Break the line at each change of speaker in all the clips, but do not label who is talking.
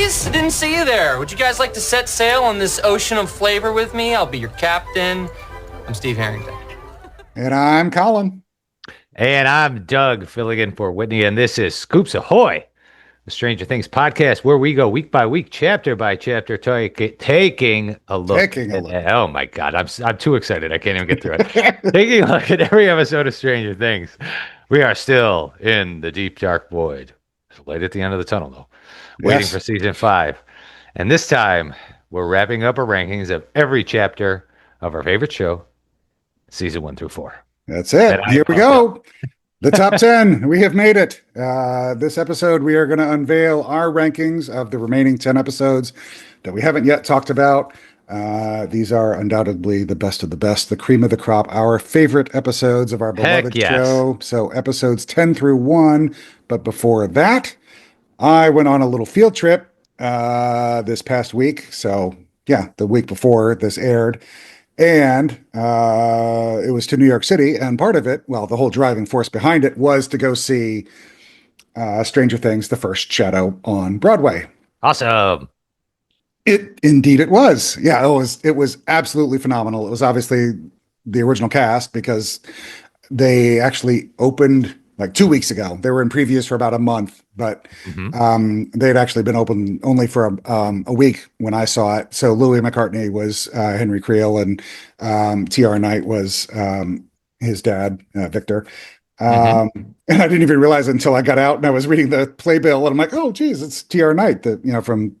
boys. I didn't see you there. Would you guys like to set sail on this ocean of flavor with me? I'll be your captain. I'm Steve Harrington.
And I'm Collin.
And I'm Doug, filling in for Whitney, and this is Scoops Ahoy, the Stranger Things podcast, where we go week by week, chapter by chapter, taking a look. Oh my God, I'm too excited. I can't even get through it. Taking a look at every episode of Stranger Things. We are still in the deep dark void. It's light at the end of the tunnel, though. Waiting for season 5. And this time, we're wrapping up our rankings of every chapter of our favorite show, season 1 through 4.
That's it. Here we go. The top 10. We have made it. This episode, we are going to unveil our rankings of the remaining 10 episodes that we haven't yet talked about. These are undoubtedly the best of the best, the cream of the crop, our favorite episodes of our beloved show. So episodes 10 through 1. But before that, I went on a little field trip this past week. So yeah, the week before this aired. And it was to New York City, and part of it, well, the whole driving force behind it was to go see Stranger Things, the first shadow on Broadway.
Awesome.
Indeed it was. Yeah, it was absolutely phenomenal. It was obviously the original cast because they actually opened like 2 weeks ago. They were in previews for about a month, but they'd actually been open only for a week when I saw it. So Louis McCartney was Henry Creel, and T.R. Knight was his dad, Victor. And I didn't even realize it until I got out and I was reading the playbill, and I'm like, oh, geez, it's T.R. Knight, from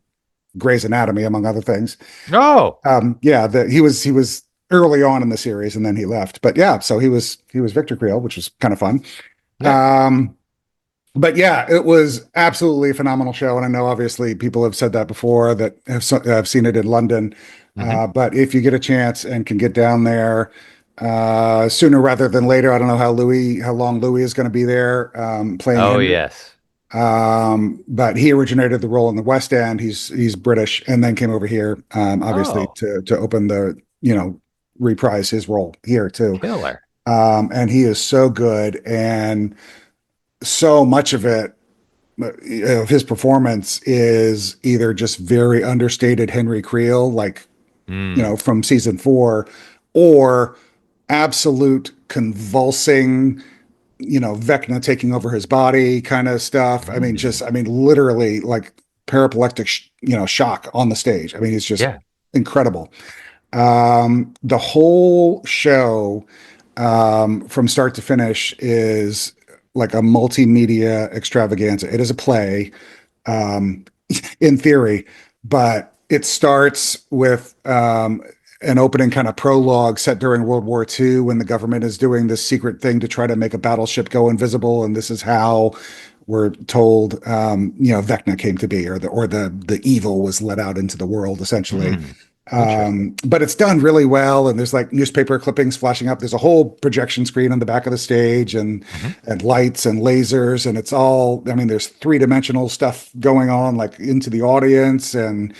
Grey's Anatomy, among other things.
No.
He was early on in the series, and then he left. But yeah, so he was Victor Creel, which was kind of fun. Yeah. But yeah, it was absolutely a phenomenal show. And I know obviously people have said that before that have seen it in London. But if you get a chance and can get down there sooner rather than later, I don't know how long Louis is going to be there playing.
Oh,
Henry.
Yes.
But he originated the role in the West End. He's British, and then came over here, obviously to open the, reprise his role here too.
Killer.
And he is so good, and so much of it, of his performance is either just very understated Henry Creel, like, from season 4, or absolute convulsing, Vecna taking over his body kind of stuff. I mean, literally like paraplegic, shock on the stage. I mean, it's just incredible. The whole show, from start to finish, is like a multimedia extravaganza. It is a play, in theory, but it starts with an opening kind of prologue set during World War II, when the government is doing this secret thing to try to make a battleship go invisible, and this is how we're told, Vecna came to be, or the evil was let out into the world, essentially. But it's done really well, and there's like newspaper clippings flashing up. There's a whole projection screen on the back of the stage, and lights and lasers, and it's all, there's 3-dimensional stuff going on, like into the audience. And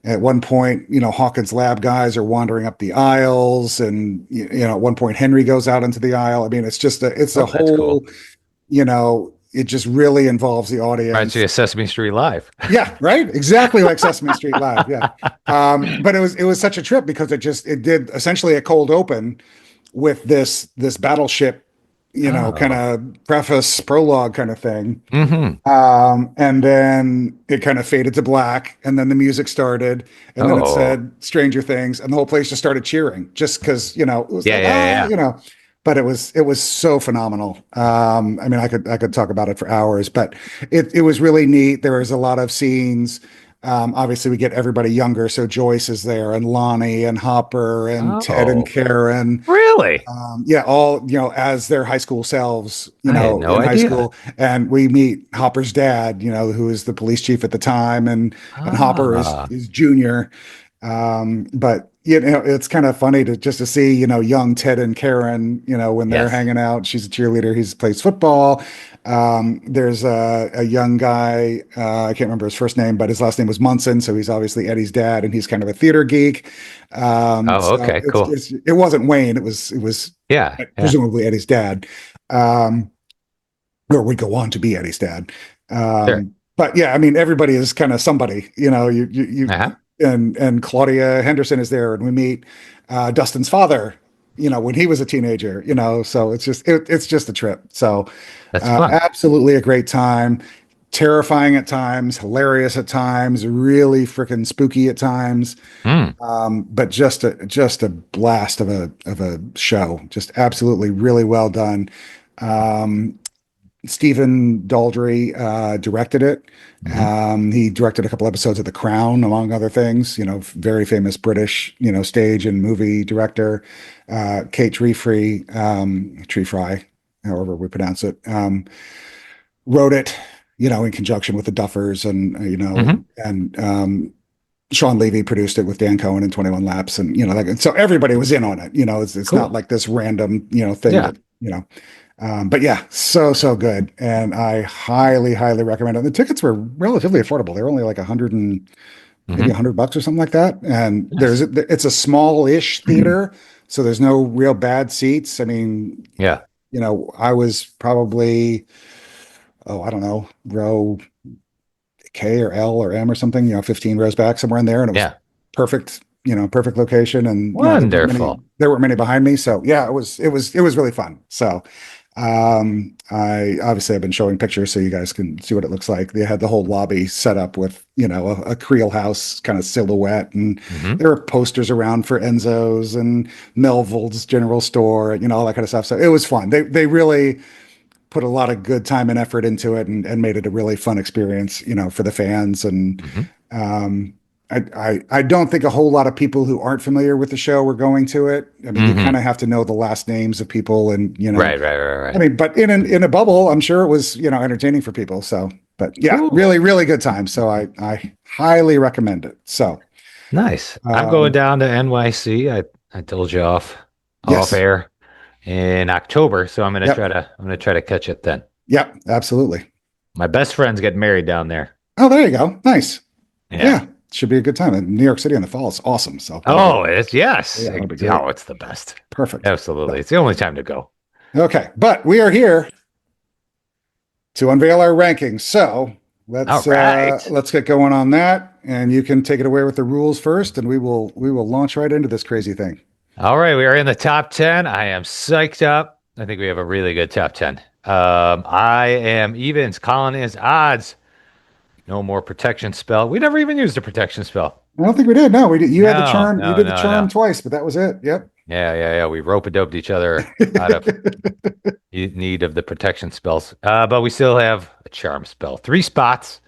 at one point, Hawkins' lab guys are wandering up the aisles, and at one point Henry goes out into the aisle. I mean, it's just a whole, cool. It just really involves the audience.
Reminds me of Sesame Street Live.
Yeah, right. Exactly like Sesame Street Live. Yeah. But it was such a trip because it did essentially a cold open with this battleship, kind of preface prologue kind of thing. And then it kind of faded to black, and then the music started, and then it said Stranger Things, and the whole place just started cheering just because, it was But it was so phenomenal. I could talk about it for hours, but it was really neat. There was a lot of scenes. Obviously, we get everybody younger. So Joyce is there, and Lonnie, and Hopper, and Ted, and Karen.
Really?
All as their high school selves.
I had no idea.
High school, and we meet Hopper's dad. Who is the police chief at the time, and Hopper is junior. But it's kind of funny to see, young Ted and Karen, when they're hanging out. She's a cheerleader. He plays football. There's a young guy. I can't remember his first name, but his last name was Munson. So he's obviously Eddie's dad, and he's kind of a theater geek.
Okay, cool.
It wasn't Wayne. It was presumably Eddie's dad. Or would go on to be Eddie's dad.
Sure.
but yeah, I mean, everybody is kind of somebody,
Uh-huh.
and Claudia Henderson is there, and we meet Dustin's father, when he was a teenager, so it's just a trip. So
That's fun.
absolutely a great time, terrifying at times, hilarious at times, really freaking spooky at times.
Mm.
But just a blast of a show, just absolutely really well done. Um, Stephen Daldry directed it.
Hmm.
He directed a couple episodes of The Crown, among other things. Very famous British, stage and movie director. Kate Tree Fry, however we pronounce it, wrote it. In conjunction with the Duffers, and
Hmm.
Sean Levy produced it with Dan Cohen and 21 Laps, and so everybody was in on it. It's not
Cool.
like this random thing
Yeah.
that but yeah, so good, and I highly, highly recommend it. The tickets were relatively affordable. They were only like maybe
Hmm.
$100 or something like that. And
Yes.
it's a small-ish theater, so there's no real bad seats. I mean,
Yeah.
I was probably, I don't know, row K or L or M or something, 15 rows back, somewhere in there, and it was
Yeah.
perfect, perfect location, and
Wonderful.
there weren't many behind me, so yeah, it was really fun. So I obviously I've been showing pictures so you guys can see what it looks like. They had the whole lobby set up with, a Creel house kind of silhouette, and
Hmm.
there were posters around for Enzo's and Melville's General Store, all that kind of stuff. So it was fun. They really put a lot of good time and effort into it, and made it a really fun experience, for the fans. And
Hmm.
um, I don't think a whole lot of people who aren't familiar with the show were going to it. I mean, you kind
Hmm.
of have to know the last names of people, and
Right, right, right,
I
right.
mean, but in a bubble, I'm sure it was, entertaining for people. So, but yeah,
Cool.
really, really good time. So I highly recommend it. So,
Nice. I'm going
um,
down to NYC. I told you off
yes,
air in October, so
yep,
I'm gonna try to catch it then.
yep, absolutely.
My best friend's getting married down there.
Oh, there you go. Nice.
Yeah.
Yeah, should be a good time. And New York City in the fall is awesome. So that'll be,
Oh, it's yes.
yeah, that'll be great.
Oh, it's the best.
Perfect.
Absolutely.
So,
It's the only time to go.
okay, but we are here to unveil our rankings. So
All right.
let's get going on that, and you can take it away with the rules first, and we will launch right into this crazy thing.
All right. We are in the top 10. I am psyched up. I think we have a really good top 10. I am evens. Collin is odds. No more protection spell. We never even used a protection spell.
I don't think we did. No, we did. You had the
No,
charm. You
no,
did the
no,
charm
no.
twice, but that was it. Yep.
Yeah, yeah, yeah. We rope a doped each other out of need of the protection spells. But we still have a charm spell. Three spots.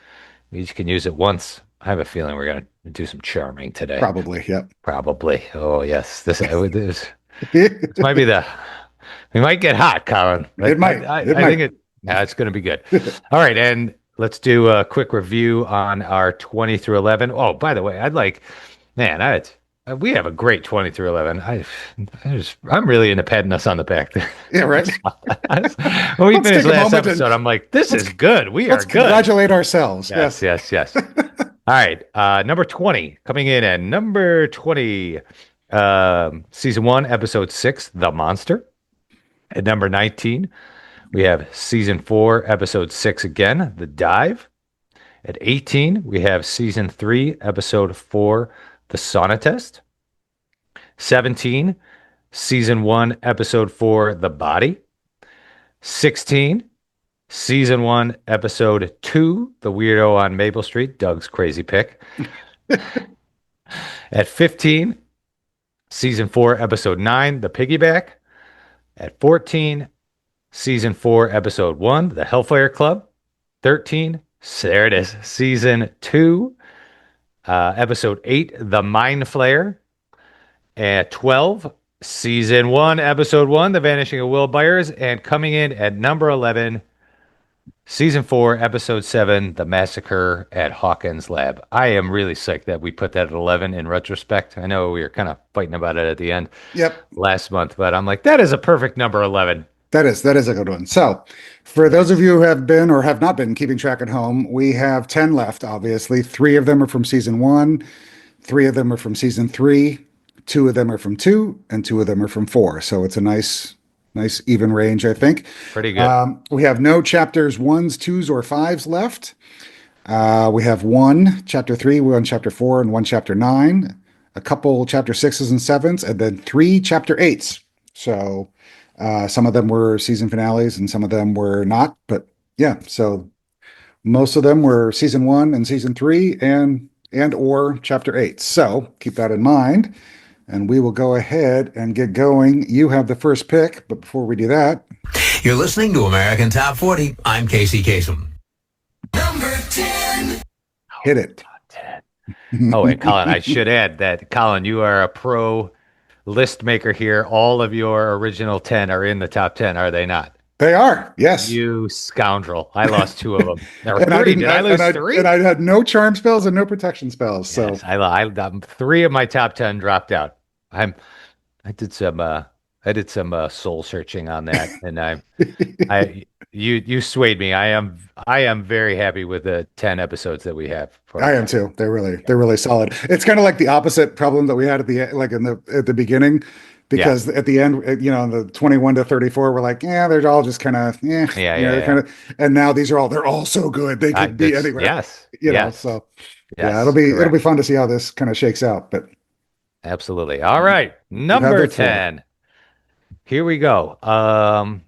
We each can use it once. I have a feeling we're gonna do some charming today.
Probably. Yep.
Probably. Oh yes. This might be the. We might get hot, Colin.
It
But
might. It
I think
might.
it. Yeah, it's gonna be good. All right, and let's do a quick review on our 20 through 11. Oh, by the way, man, we have a great 20 through 11. I'm really into patting us on the back there.
Yeah. Right.
When we
Let's
finished
take a
last
moment and
episode, I'm like, this
let's
is good. We are
let's
good.
congratulate ourselves.
Yes,
Yes.
yes, yes. All right. Number 20, coming in at number 20, season one, episode six, The Monster. At number 19, we have season four, episode six again, The Dive. At 18, we have season three, episode four, The Sauna Test. 17, season one, episode four, The Body. 16, season one, episode two, The Weirdo on Maple Street, Doug's crazy pick. At 15, season four, episode nine, The Piggyback. At 14, season four, episode one, The Hellfire Club. 13, there it is, season two, episode eight, The Mind Flayer. At 12, season one, episode one, The Vanishing of Will Byers. And coming in at number 11, season four, episode seven, The Massacre at Hawkins Lab. I am really sick that we put that at 11 in retrospect. I know we were kind of fighting about it at the end
Yep.
last month, but I'm like, that is a perfect number 11.
That is a good one. So, for those of you who have been or have not been keeping track at home, we have 10 left, obviously. Three of them are from season one, three of them are from season three, two of them are from two, and two of them are from four. So it's a nice even range, I think.
Pretty good.
We have no chapters ones, twos, or fives left. We have one chapter 3, one chapter 4, and one chapter 9, a couple chapter 6s and 7s, and then 3 chapter 8s. So some of them were season finales and some of them were not. But yeah, so most of them were season 1 and season 3 and or chapter 8. So keep that in mind. And we will go ahead and get going. You have the first pick, but before we do that,
you're listening to American Top 40. I'm Casey Kasem.
Number 10.
Hit it.
Oh, and Collin, I should add that, Collin, you are a pro list maker here. All of your original 10 are in the top 10, are they not?
They are, yes.
You scoundrel. I lost 2 of them. Or 3. Did I lose 3?
And I had no charm spells and no protection spells.
Yes,
so
I 3 of my top 10 dropped out. I did some soul searching on that, and you swayed me. I am very happy with the 10 episodes that we have.
I am too. They're really solid. It's kind of like the opposite problem that we had at the beginning, because at the end, the 21 to 34, we're like, yeah, they're all just kind of, kind of, and now they're all so good they could be anywhere.
Yes,
so
yes,
it'll be fun to see how this kind of shakes out. But
absolutely. All right, number 10. Here we go. All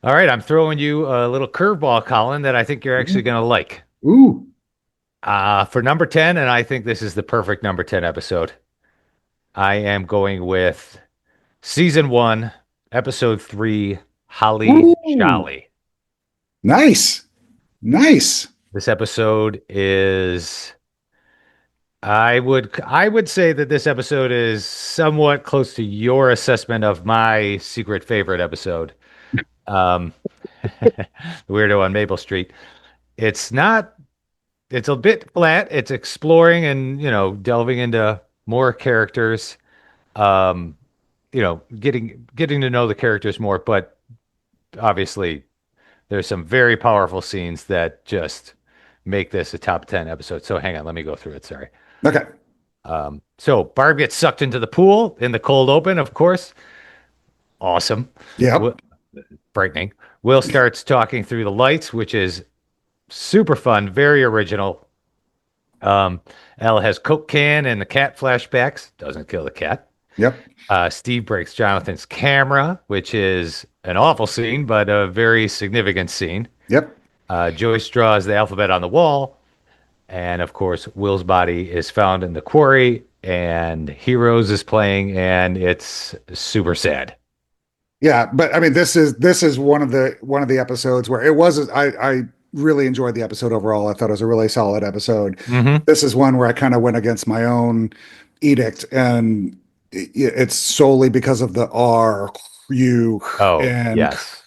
right, I'm throwing you a little curveball, Collin, that I think you're actually going to like.
Ooh.
For number 10, and I think this is the perfect number 10 episode, I am going with season 1, episode 3, Holly Jolly.
Nice.
This episode is... I would say that this episode is somewhat close to your assessment of my secret favorite episode, The Weirdo on Maple Street. It's a bit flat. It's exploring and, delving into more characters, getting to know the characters more, but obviously there's some very powerful scenes that just make this a top 10 episode. So hang on, let me go through it. Sorry.
Okay.
So Barb gets sucked into the pool in the cold open, of course. Awesome.
Yeah.
Frightening. Will starts talking through the lights, which is super fun, very original. Elle has Coke can and the cat flashbacks. Doesn't kill the cat.
Yep.
Steve breaks Jonathan's camera, which is an awful scene, but a very significant scene.
Yep.
Joyce draws the alphabet on the wall. And of course, Will's body is found in the quarry, and Heroes is playing, and it's super sad.
Yeah, but I mean, this is one of the episodes where it was. I really enjoyed the episode overall. I thought it was a really solid episode.
Mm-hmm.
This is one where I kind of went against my own edict, and it's solely because of the R U.
Oh,
and
yes,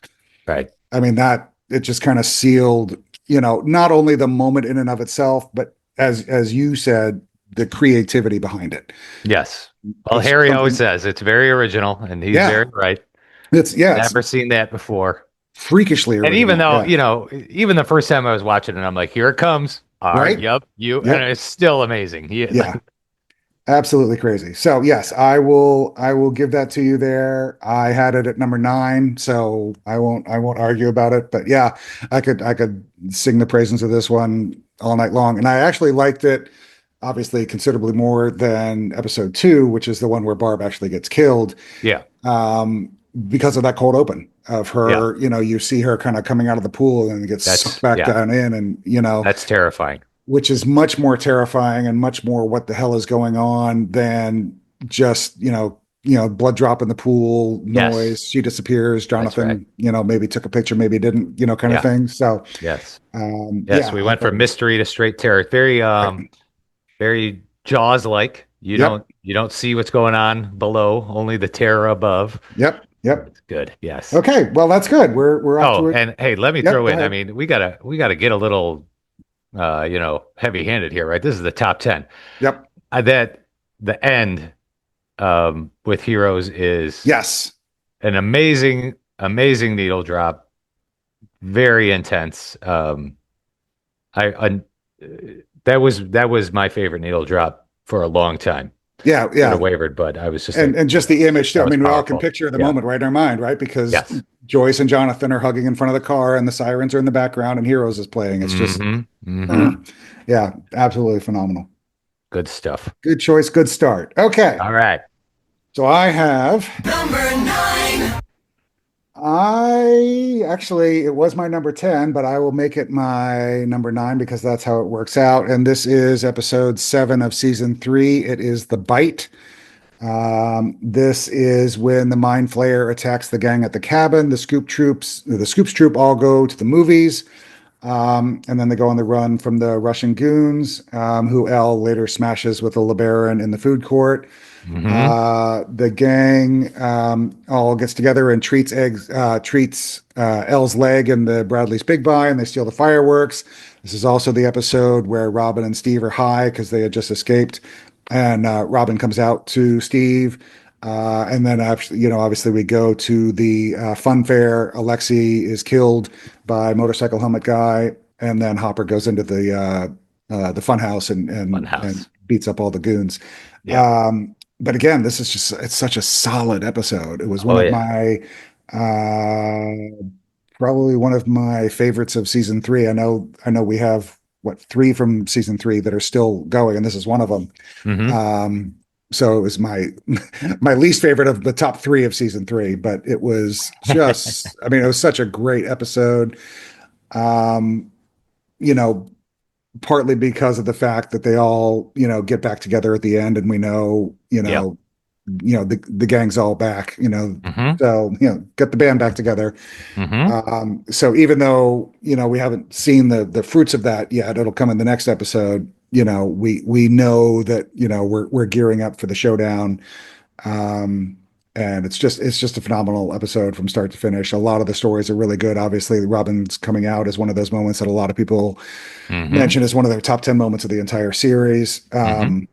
right.
I mean that it just kind of sealed. Not only the moment in and of itself, but as you said, the creativity behind it.
Yes. Well, Harry always says it's very original, and he's very right.
It's
never seen that before.
Freakishly original.
And even though, even the first time I was watching it, I'm like, here it comes. All right. Yep. And it's still amazing.
Yeah. Absolutely crazy. So yes, I will give that to you there. I had it at number 9, so I won't argue about it. But yeah, I could sing the praises of this one all night long. And I actually liked it, obviously, considerably more than episode 2, which is the one where Barb actually gets killed.
Yeah.
Because of that cold open of her, you see her kind of coming out of the pool and gets sucked back down in, and
that's terrifying.
Which is much more terrifying and much more what the hell is going on than just, blood drop in the pool, noise, she disappears, Jonathan, maybe took a picture, maybe didn't, kind of thing. So,
yes. We went from mystery to straight terror. Very, very Jaws-like. You don't see what's going on below, only the terror above.
Yep.
It's good. Yes.
Okay. Well, that's good. We're off to it.
And hey, let me throw in, I mean, we gotta get a little, heavy-handed here, right? This is the top 10.
Yep.
That the end with Heroes is an amazing needle drop, very intense. That was my favorite needle drop for a long time.
Yeah.
It wavered, but I was just
and just the image. I mean, we all can
powerful.
picture the moment right in our mind, right? Because Joyce and Jonathan are hugging in front of the car, and the sirens are in the background, and Heroes is playing. It's just, yeah, absolutely phenomenal.
Good stuff.
Good choice, good start. Okay,
All right.
so I have.
Number 9.
I actually, it was my number 10, but I will make it my number 9 because that's how it works out. And this is episode 7 of season 3. It is The Bite. This is when the Mind Flayer attacks the gang at the cabin. The Scoops troop all go to the movies. And then they go on the run from the Russian goons, who Elle later smashes with a LeBaron in the food court. The gang all gets together and treats Elle's leg in the Bradley's Big Buy, and they steal the fireworks. This is also the episode where Robin and Steve are high because they had just escaped, and Robin comes out to Steve. And then, obviously, we go to the fun fair. Alexi is killed by motorcycle helmet guy, and then Hopper goes into the fun house and beats up all the goons.
Yeah.
But again, it's such a solid episode. It was one of my probably one of my favorites of season 3. I know we have 3 from season 3 that are still going, and this is one of them. So it was my least favorite of the top 3 of season 3, but it was just, I mean, it was such a great episode. Partly because of the fact that they all, get back together at the end, and we know, the gang's all back, so, get the band back together. So even though, we haven't seen the fruits of that yet, it'll come in the next episode. We know that, we're gearing up for the showdown. And it's just a phenomenal episode from start to finish. A lot of the stories are really good. Obviously, Robin's coming out is one of those moments that a lot of people mention as one of their top 10 moments of the entire series. And,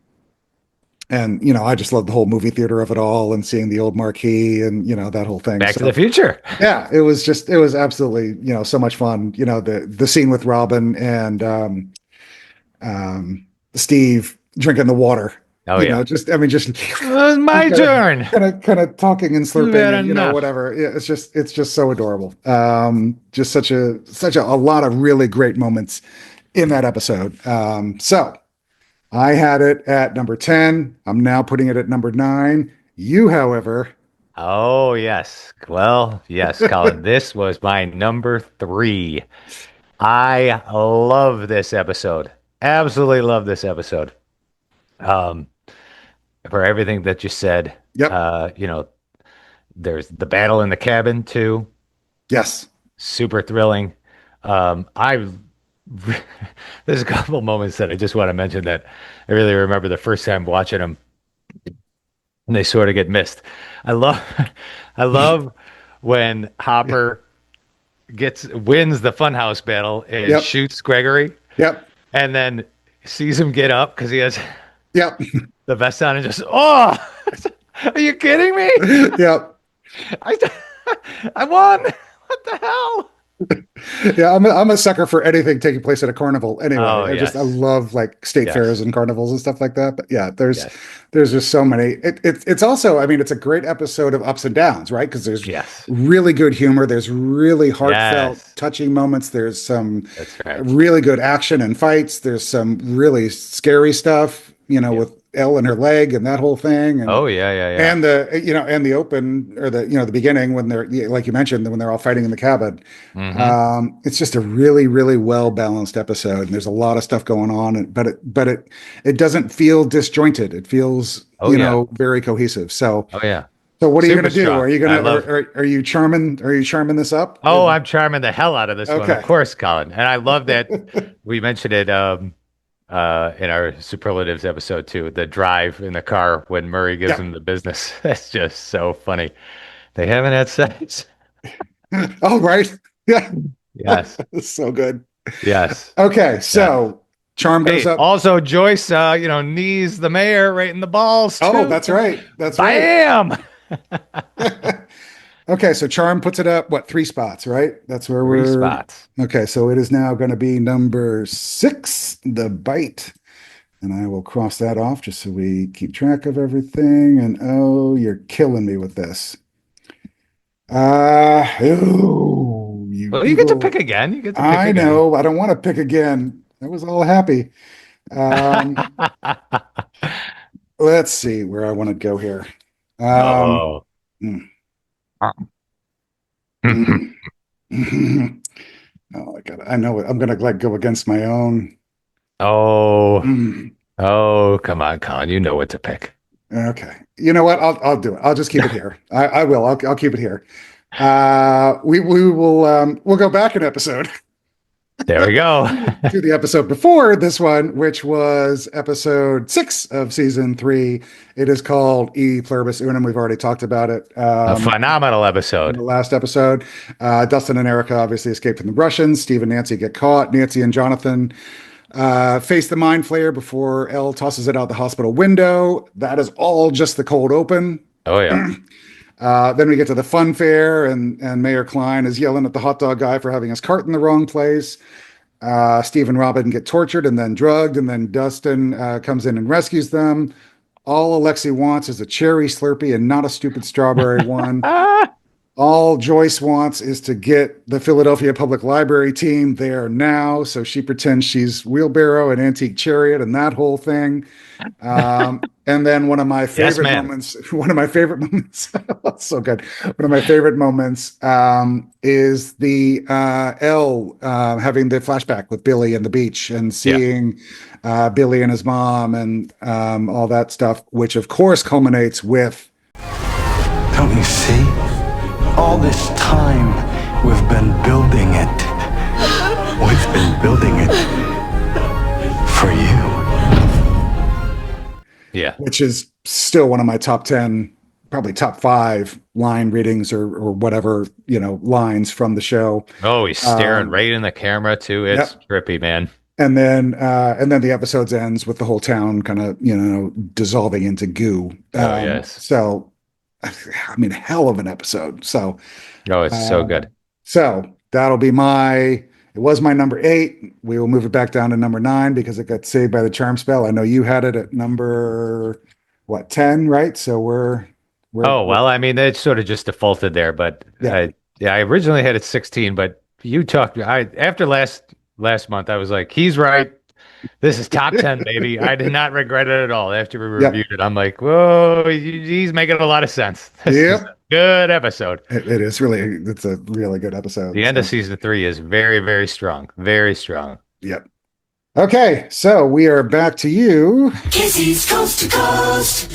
I just love the whole movie theater of it all, and seeing the old marquee and, that whole thing.
Back to the Future.
Yeah, it was absolutely, so much fun. The scene with Robin and Steve drinking the water.
Oh, yeah.
Just
it was my turn.
Kind of talking and slurping, and,
enough.
whatever. Yeah, it's just so adorable. Just such a lot of really great moments in that episode. So I had it at number 10. I'm now putting it at number 9. You, however.
Oh, yes. Well, yes, Collin. This was my number 3. I love this episode. Absolutely love this episode. For everything that you said.
Yep.
There's the battle in the cabin too.
Yes.
Super thrilling. There's a couple moments that I just want to mention that I really remember the first time watching them, and they sort of get missed. I love when Hopper wins the Funhouse battle and shoots Gregory.
Yep.
And then sees him get up because he has
Yep.
the vest on, and just, are you kidding me?
Yep.
I won. What the hell?
Yeah, I'm a sucker for anything taking place at a carnival. Anyway, I love like state fairs and carnivals and stuff like that. But yeah, there's just so many. It's also, I mean, it's a great episode of ups and downs, right? Because there's really good humor. There's really heartfelt, touching moments. There's some really good action and fights. There's some really scary stuff, with Elle and her leg and that whole thing. And, and the open, or the beginning, when they're, like you mentioned, when they're all fighting in the cabin. It's just a really, really well balanced episode, and there's a lot of stuff going on, but it doesn't feel disjointed. It feels very cohesive. So so what are you going to do? Are you going to are you charming this up?
Oh, I'm charming the hell out of this one, of course, Collin. And I love that we mentioned it in our superlatives episode too, the drive in the car when Murray gives him the business. That's just so funny. They haven't had sex.
Oh, right. Yeah.
Yes.
So good.
Yes.
Okay. So charm goes up.
Also, Joyce, knees the mayor right in the balls too.
Oh, that's right. That's right.
Bam!
Okay, so charm puts it up, 3 spots, right? That's where
3 spots.
Okay, so it is now going to be number 6, The Bite. And I will cross that off just so we keep track of everything. And oh, you're killing me with this.
Well, you get to pick again. You get to pick
I
again.
know. I don't want to pick again. I was all happy. Um, let's see where I want to go here. Um,
Oh.
mm,
Oh,
mm, oh, I know it. I'm gonna like go against my own. Mm,
oh, come on, Colin. You know what to pick.
okay. You know what? I'll do it. I'll just keep it here. I will. I'll keep it here. We will we'll go back an episode
There we go.
to the episode before this one, which was episode 6 of season 3. It is called E Pluribus Unum. We've already talked about it.
A phenomenal
In
episode.
the last episode. Dustin and Erica obviously escape from the Russians. Steve and Nancy get caught. Nancy and Jonathan face the mind flayer before Elle tosses it out the hospital window. That is all just the cold open.
Oh, yeah.
Then we get to the fun fair, and Mayor Klein is yelling at the hot dog guy for having his cart in the wrong place. Steve and Robin get tortured and then drugged, and then Dustin comes in and rescues them. All Alexi wants is a cherry Slurpee and not a stupid strawberry one.
Ah,
All Joyce wants is to get the Philadelphia Public Library team there now. So she pretends she's Wheelbarrow and Antique Chariot and that whole thing. And then one of my favorite moments, so good. One of my favorite moments is the Elle having the flashback with Billy and the beach and seeing Billy and his mom and all that stuff, which of course culminates with.
Don't you see? All this time we've been building it. We've been building it for you.
yeah.
Which is still one of my top 10, probably top 5 line readings or whatever, lines from the show.
Oh, he's staring right in the camera too. It's trippy, man.
And then the episode ends with the whole town kind of, dissolving into goo.
Oh, yes.
So, I mean, hell of an episode. So,
Oh, it's so good.
So that'll be it was my number 8. We will move it back down to number 9 because it got saved by the charm spell. I know you had it at number 10, right? So we're
Oh, well, I mean, it sort of just defaulted there, but I originally had it 16, but you talked, after last month, I was like, he's right. This is top 10, baby. I did not regret it at all. After we reviewed it, I'm like, whoa, he's making a lot of sense. This is a good episode.
It is it's a really good episode.
The end of season 3 is very, very strong. Very strong.
Yep. Okay, so we are back to you.
Kisses coast to coast.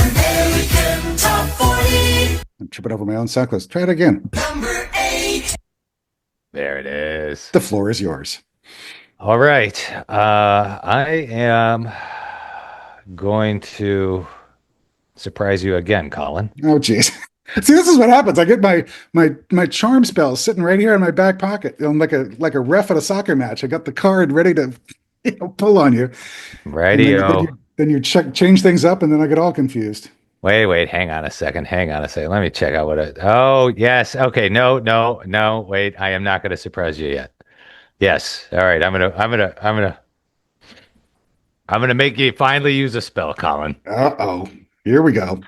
American Top 40.
I'm tripping over my own sock list. Try it again.
Number 8.
There it is.
The floor is yours.
All right. I am going to surprise you again, Colin.
Oh, geez. See, this is what happens. I get my charm spell sitting right here in my back pocket. I'm like a ref at a soccer match. I got the card ready to pull on you.
Righty-o.
Then you change things up, and then I get all confused.
Wait, hang on a second. Let me check out oh, yes. Okay, no, wait. I am not going to surprise you yet. Yes. All right. I'm gonna make you finally use a spell, Colin.
Uh-oh. Here we go.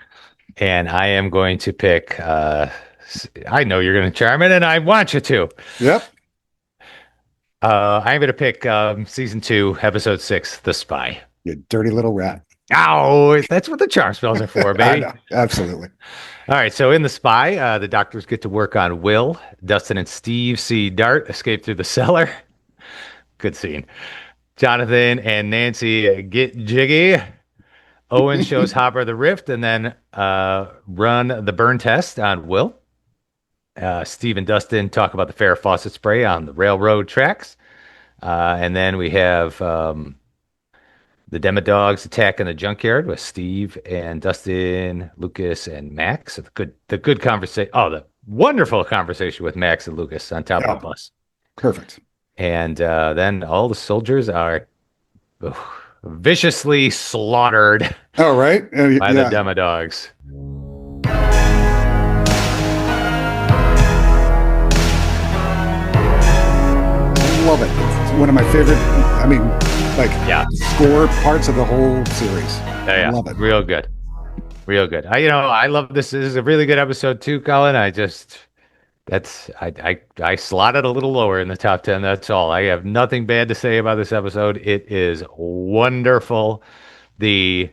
And I am going to pick I know you're gonna charm it, and I want you to.
Yep.
I'm gonna pick season 2, episode 6, The Spy.
You dirty little rat.
Oh, that's what the charm spells are for, baby.
I know. Absolutely.
All right, so in The Spy, the doctors get to work on Will. Dustin and Steve see Dart escape through the cellar. Good scene. Jonathan and Nancy get jiggy. Owen shows Hopper the rift and then run the burn test on Will. Steve and Dustin talk about the Farrah Fawcett spray on the railroad tracks. And then we have the Demodogs attacking the junkyard with Steve and Dustin, Lucas, and Max. The good conversation. Oh, the wonderful conversation with Max and Lucas on top of the bus.
Perfect.
And then all the soldiers are viciously slaughtered
Oh, right.
by the Demodogs.
Love it. It's one of my favorite. Score parts of the whole series.
Yeah,
Love it.
real good. Real good. I love this. This is a really good episode too, Colin. I slotted a little lower in the top 10. That's all. I have nothing bad to say about this episode. It is wonderful. The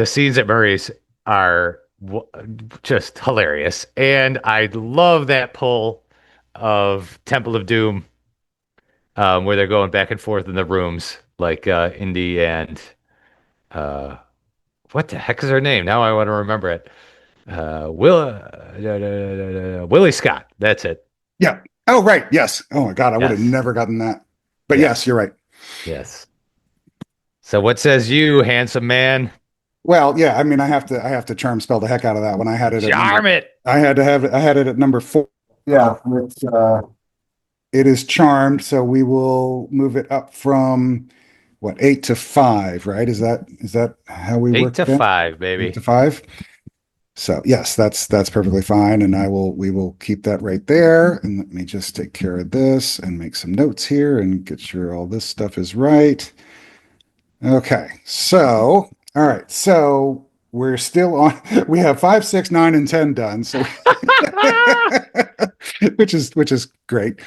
scenes at Murray's are just hilarious, and I love that pull of Temple of Doom, where they're going back and forth in the rooms, like Indy and what the heck is her name? Now I want to remember it. Willie Scott. That's it.
Yeah. Oh, right. Yes. Oh my God. I would have
Yes.
never gotten that. But yes, you're right.
Yes. So what says you, handsome man?
Well, yeah. I mean, I have to charm spell the heck out of that one. I had it.
Charm it.
I had it at number 4. Yeah. It is charmed. So we will move it up from what, 8 to 5, right? Is that how we work
8 to
that?
5, baby.
8 to 5. So yes, that's perfectly fine. And we will keep that right there. And let me just take care of this and make some notes here and get sure all this stuff is right. Okay. So, all right. So we're still on, we have 5, 6, 9, and 10 done. So, which is great.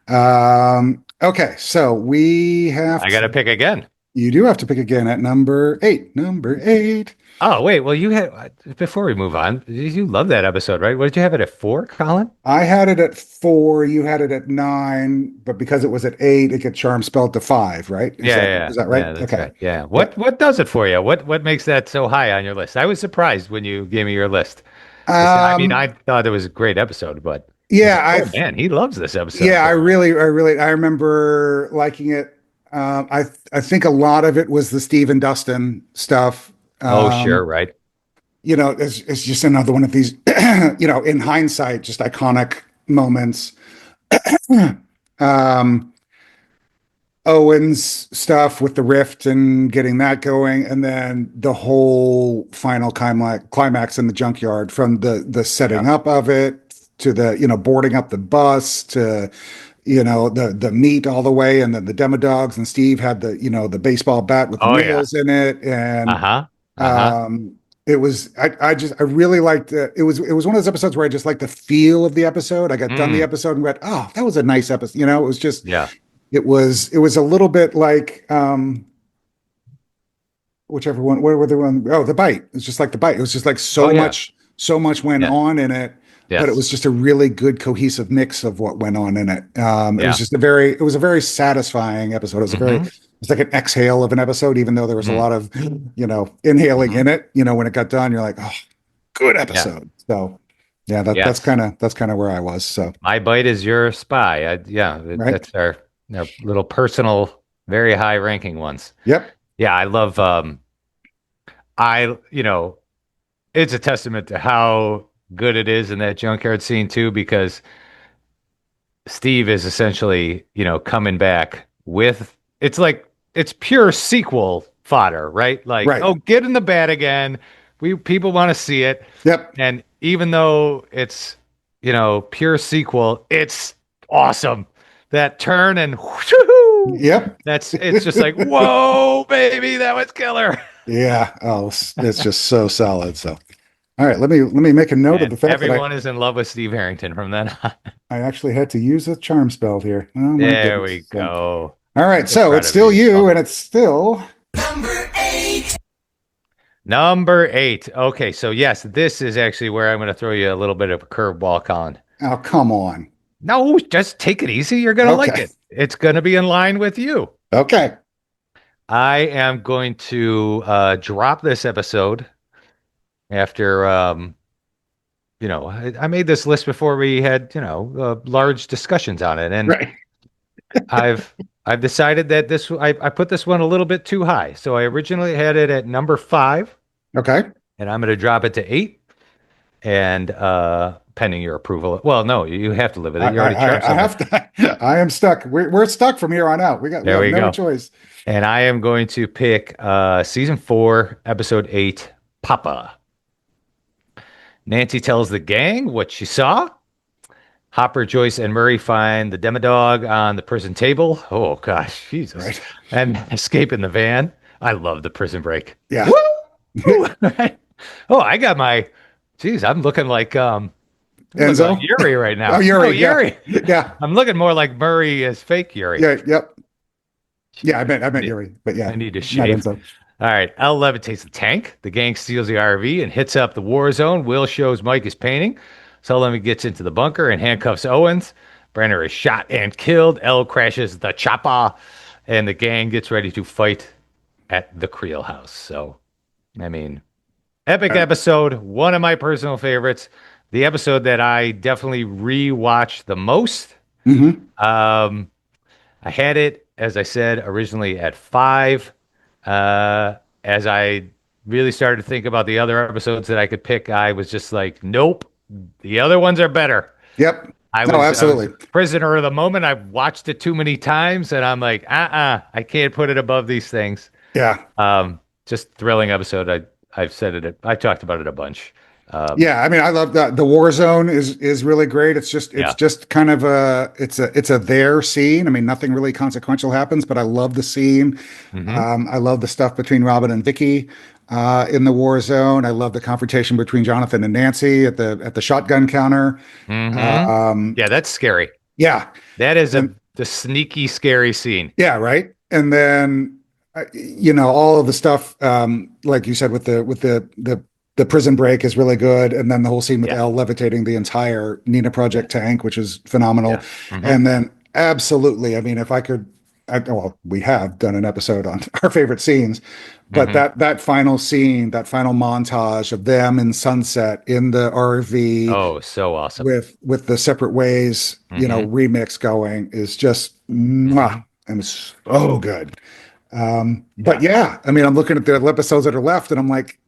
Okay. So we have,
I got to pick again.
you do have to pick again at number 8. Number 8.
Oh, wait. Well, you had, before we move on, you love that episode, right? What did you have it at 4, Colin?
I had it at 4. You had it at 9, but because it was at 8, it got charm spelled to 5, right? Is that right?
Yeah, that's
Okay.
right. Yeah. What does it for you? What makes that so high on your list? I was surprised when you gave me your list. I mean, I thought it was a great episode, but
yeah,
man, he loves this episode.
yeah, I remember liking it. I think a lot of it was the Steve and Dustin stuff.
Sure, right.
It's just another one of these, in hindsight, just iconic moments. Owen's stuff with the rift and getting that going, and then the whole final climax in the junkyard, from the setting up of it to the boarding up the bus to the meat all the way, and then the demo dogs, and Steve had the baseball bat with the nails in it, and it was I really liked it. It was one of those episodes where I just liked the feel of the episode. I got done the episode and went, oh, that was a nice episode. It was just it was a little bit like whichever one, where were the one? Oh, The Bite. It's just like The Bite. It was just like so much went on in it.
Yes.
But it was just a really good cohesive mix of what went on in it. It was just it was a very satisfying episode. It was it's like an exhale of an episode, even though there was a lot of, inhaling in it. When it got done, you're like, oh, good episode. So yeah, that's kind of where I was. So
My Bite is Your Spy. That's our little personal, very high ranking ones.
Yep.
Yeah, I love it's a testament to how good it is in that junkyard scene too, because Steve is essentially, coming back with, it's pure sequel fodder, right? Like, oh, get in the bat again. People want to see it.
Yep.
And even though it's, pure sequel, it's awesome. That turn and whoo,
yep.
It's just like, whoa, baby, that was killer.
Yeah. Oh, it's just so solid. So all right, let me make a note of the fact
everyone is in love with Steve Harrington from then on.
I actually had to use a charm spell here. Oh,
there we go.
All right, so it's still you, and it's still
Number 8.
Number 8. Okay, so yes, this is actually where I'm going to throw you a little bit of a curveball, Colin.
Oh, come on.
No, just take it easy. You're going to like it. It's going to be in line with you.
Okay.
I am going to drop this episode after, I made this list before we had, large discussions on it. And I've decided that I put this one a little bit too high. So I originally had it at number 5.
Okay.
And I'm going to drop it to 8. And pending your approval. Well, no, you have to live with it. You already
I have to. I am stuck. We're stuck from here on out. We have no choice.
And I am going to pick season 4, episode 8, Papa. Nancy tells the gang what she saw. Hopper, Joyce, and Murray find the Demodog on the prison table. Oh, gosh, Jesus.
Right.
And escape in the van. I love the prison break.
Yeah.
Woo! Oh, I got my. Geez, I'm looking like
Enzo?
Yuri right now.
Oh, Yuri, yeah.
Yuri.
Yeah.
I'm looking more like Murray as fake Yuri.
Yeah, yep. Yeah, I meant Yuri, but yeah,
I need to
not
shave.
Enzo.
All right, L levitates the tank. The gang steals the RV and hits up the war zone. Will shows Mike his painting. Sullivan gets into the bunker and handcuffs Owens. Brenner is shot and killed. L crashes the chopper, and the gang gets ready to fight at the Creel house. So, I mean, epic episode. One of my personal favorites. The episode that I definitely rewatched the most. Um, I had it, as I said, originally at 5. As I really started to think about the other episodes that I could pick, I was just like, nope, the other ones are better.
Yep.
I
No,
was
absolutely.
prisoner of the moment. I've watched it too many times, and I'm like, I can't put it above these things.
Yeah.
Just thrilling episode. I've said it. I talked about it a bunch.
Yeah, I mean, I love that. The war zone is really great. It's
Yeah.
just kind of it's a there scene. I mean, nothing really consequential happens, but I love the scene. I love the stuff between Robin and Vicky in the war zone. I love the confrontation between Jonathan and Nancy at the shotgun counter.
Yeah, that's scary.
Yeah,
That is the sneaky, scary scene.
yeah, right. And then all of the stuff like you said with the prison break is really good, and then the whole scene with
Yeah.
Elle levitating the entire Nina Project tank, which is phenomenal.
Yeah.
And then absolutely, I mean, if I could, well, we have done an episode on our favorite scenes, but that final scene, that final montage of them in sunset in the RV
Oh, so awesome.
with the separate ways, remix going is just mwah, and it's so good. But yeah, I mean, I'm looking at the episodes that are left, and I'm like,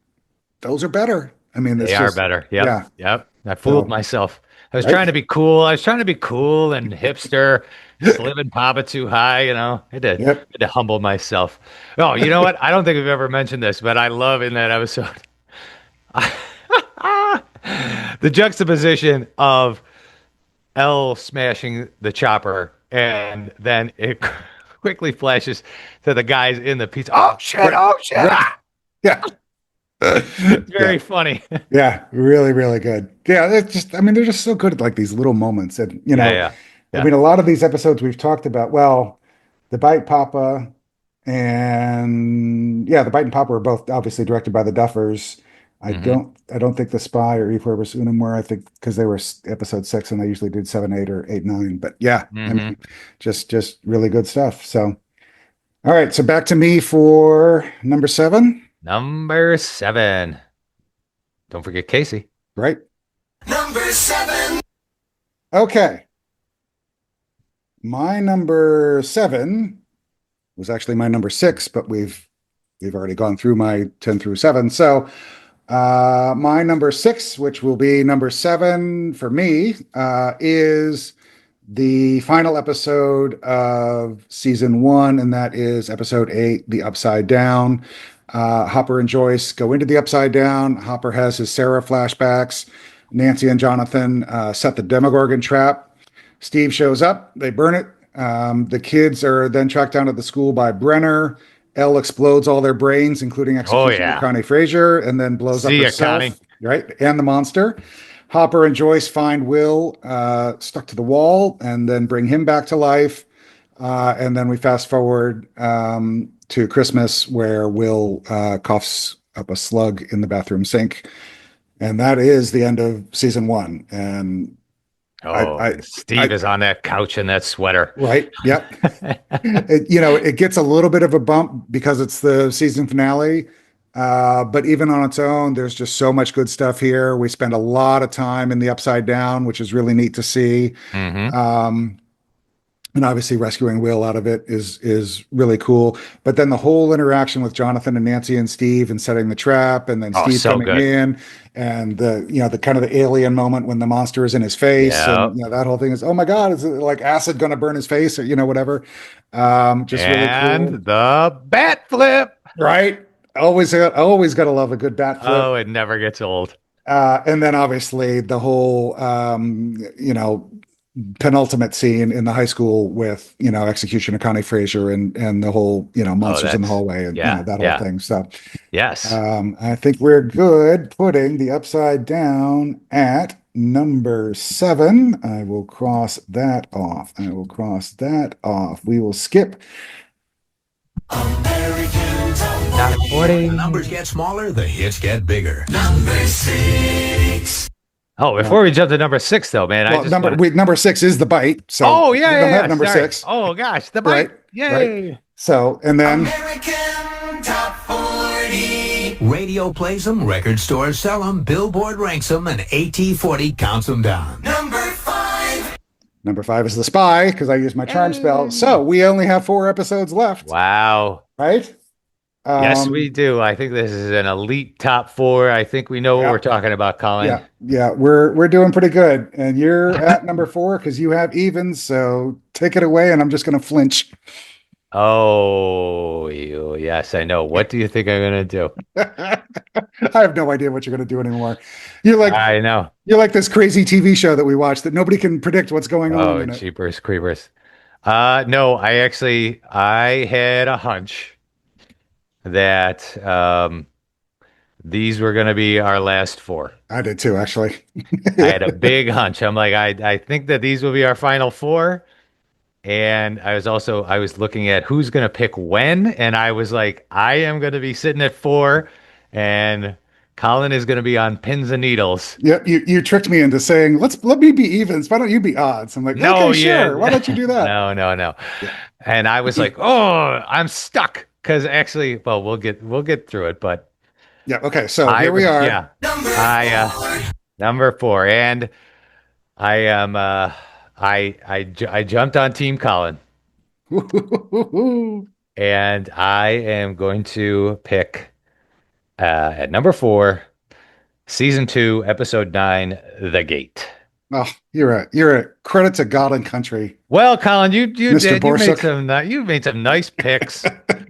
those are better. I mean,
They are better. Yep.
Yeah.
Yep. I fooled
So-
myself. I was
Right?
trying to be cool. I was trying to be cool and hipster, living Papa too high, I had
Yep.
to humble myself. Oh, you know what? I don't think we've ever mentioned this, but I love in that episode the juxtaposition of Elle smashing the chopper, and then it quickly flashes to the guys in the pizza. Oh shit! Oh shit!
Yeah.
It's very funny.
Yeah, really, really good. Yeah, they're just so good at like these little moments. And,
Yeah.
I mean, a lot of these episodes we've talked about, well, the Bite Papa and the Bite and Papa are both obviously directed by the Duffers. I don't think the Spy or E Pluribus Unum were, I think, because they were episode 6 and they usually did 7, 8 or 8, 9. But yeah, I mean, just really good stuff. So, all right. So back to me for number 7.
Number 7. Don't forget Casey.
Right.
Number 7.
Okay. My number 7 was actually my number 6, but we've already gone through my 10 through 7. So my number 6, which will be number 7 for me, is the final episode of season 1, and that is episode 8, The Upside Down. Hopper and Joyce go into the Upside Down. Hopper has his Sarah flashbacks. Nancy and Jonathan set the Demogorgon trap. Steve shows up. They burn it. The kids are then tracked down to the school by Brenner. Elle explodes all their brains, including executioner Connie Frazier, and then blows up herself.
Connie.
Right, and the monster. Hopper and Joyce find Will stuck to the wall, and then bring him back to life. And then we fast forward to Christmas, where Will coughs up a slug in the bathroom sink, and that is the end of season 1. And
Steve is on that couch in that sweater.
right, yep. It gets a little bit of a bump because it's the season finale, but even on its own, there's just so much good stuff here. We spend a lot of time in the Upside Down, which is really neat to see. And obviously rescuing Will out of it is really cool. But then the whole interaction with Jonathan and Nancy and Steve and setting the trap, and then Steve
so
coming
good.
in, and the kind of the alien moment when the monster is in his face, and that whole thing is, oh my God, is it like acid going to burn his face, or whatever. Just really cool.
The bat flip.
Right? Always got to love a good bat flip.
Oh, it never gets old.
And then obviously the whole penultimate scene in the high school with, execution of Connie Frazier and the whole, monsters in the hallway and,
yeah,
that whole
yeah.
thing. So,
Yes.
I think we're good putting the Upside Down at number 7. I will cross that off. We will skip.
American Top
Top 40.
The numbers get smaller, the hits get bigger.
number 6.
Oh, before we jump to number 6, though, man,
Well, number 6 is The Bite. So
Oh,
we don't have number
sorry.
6.
Oh, gosh, The Bite.
Right,
Yay.
So, and then
American Top 40.
Radio plays them, record stores sell them, Billboard ranks them, and AT40 counts them down.
number 5 is The Spy, because I used my charm spell. So we only have 4 episodes left,
Wow.
right?
Yes, we do. I think this is an elite top 4. I think we know what
Yeah.
we're talking about, Colin.
Yeah, we're doing pretty good. And you're at number 4 because you have evens. So take it away, and I'm just going to flinch.
Oh, yes, I know. What do you think I'm going to do?
I have no idea what you're going to do anymore. You're
I know.
like this crazy TV show that we watch that nobody can predict what's going on
Oh,
in it.
Jeepers Creepers. No, I had a hunch that these were going to be our last 4.
I did too, actually.
I had a big hunch. I'm like, I think that these will be our final 4. And I was looking at who's going to pick when. And I was like, I am going to be sitting at 4 and Colin is going to be on pins and needles.
Yep, you tricked me into saying, let me be evens. Why don't you be odds? I'm like,
No,
okay,
yeah.
sure. Why don't you do that?
No. And I was like, oh, I'm stuck. Because actually, well, we'll get through it, but
Yeah, okay. So here we are.
Yeah. Number 4. And I am I jumped on Team Colin. And I am going to pick at number 4, season 2, episode 9, The Gate.
Oh, you're a credit to God and country.
Well, Colin, you
Mr.
did.
Borsuk.
You made some nice picks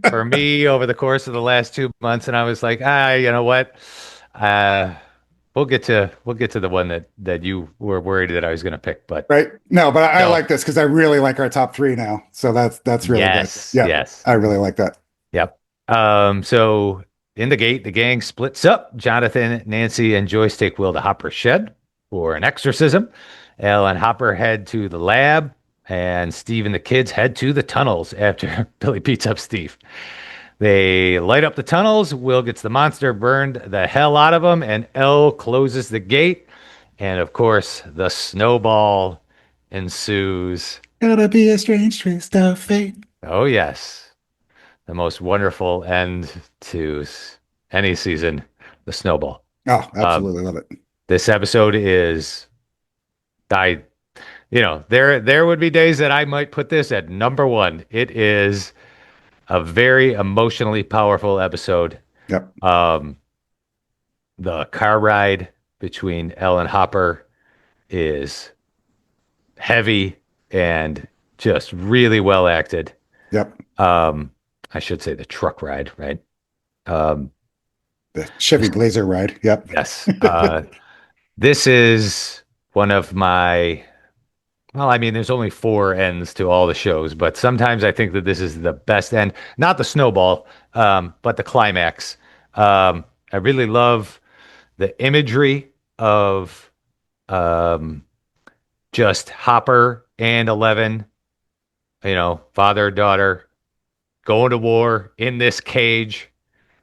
for me over the course of the last 2 months, and I was like, you know what? We'll get to the one that you were worried that I was going to pick, but
Right? No, but I
No.
like this because I really like our top 3 now. So that's really
Yes,
good. Yeah,
yes.
I really like that.
Yep. So in The Gate, the gang splits up. Jonathan, Nancy, and Joyce take Will to Hopper's shed for an exorcism. Elle and Hopper head to the lab, and Steve and the kids head to the tunnels after Billy beats up Steve. They light up the tunnels. Will gets the monster burned the hell out of him, and Elle closes the gate. And of course, the snowball ensues.
Gotta be a strange twist of fate.
Oh, yes. The most wonderful end to any season, the snowball.
Oh, absolutely love it.
This episode is, there would be days that I might put this at number 1. It is a very emotionally powerful episode.
Yep.
The car ride between Elle and Hopper is heavy and just really well acted.
Yep.
I should say the truck ride, right?
The Chevy Blazer ride. Yep.
Yes. This is one of my, well, I mean, there's only 4 ends to all the shows, but sometimes I think that this is the best end. Not the snowball, but the climax. I really love the imagery of just Hopper and Eleven, father, daughter, going to war in this cage.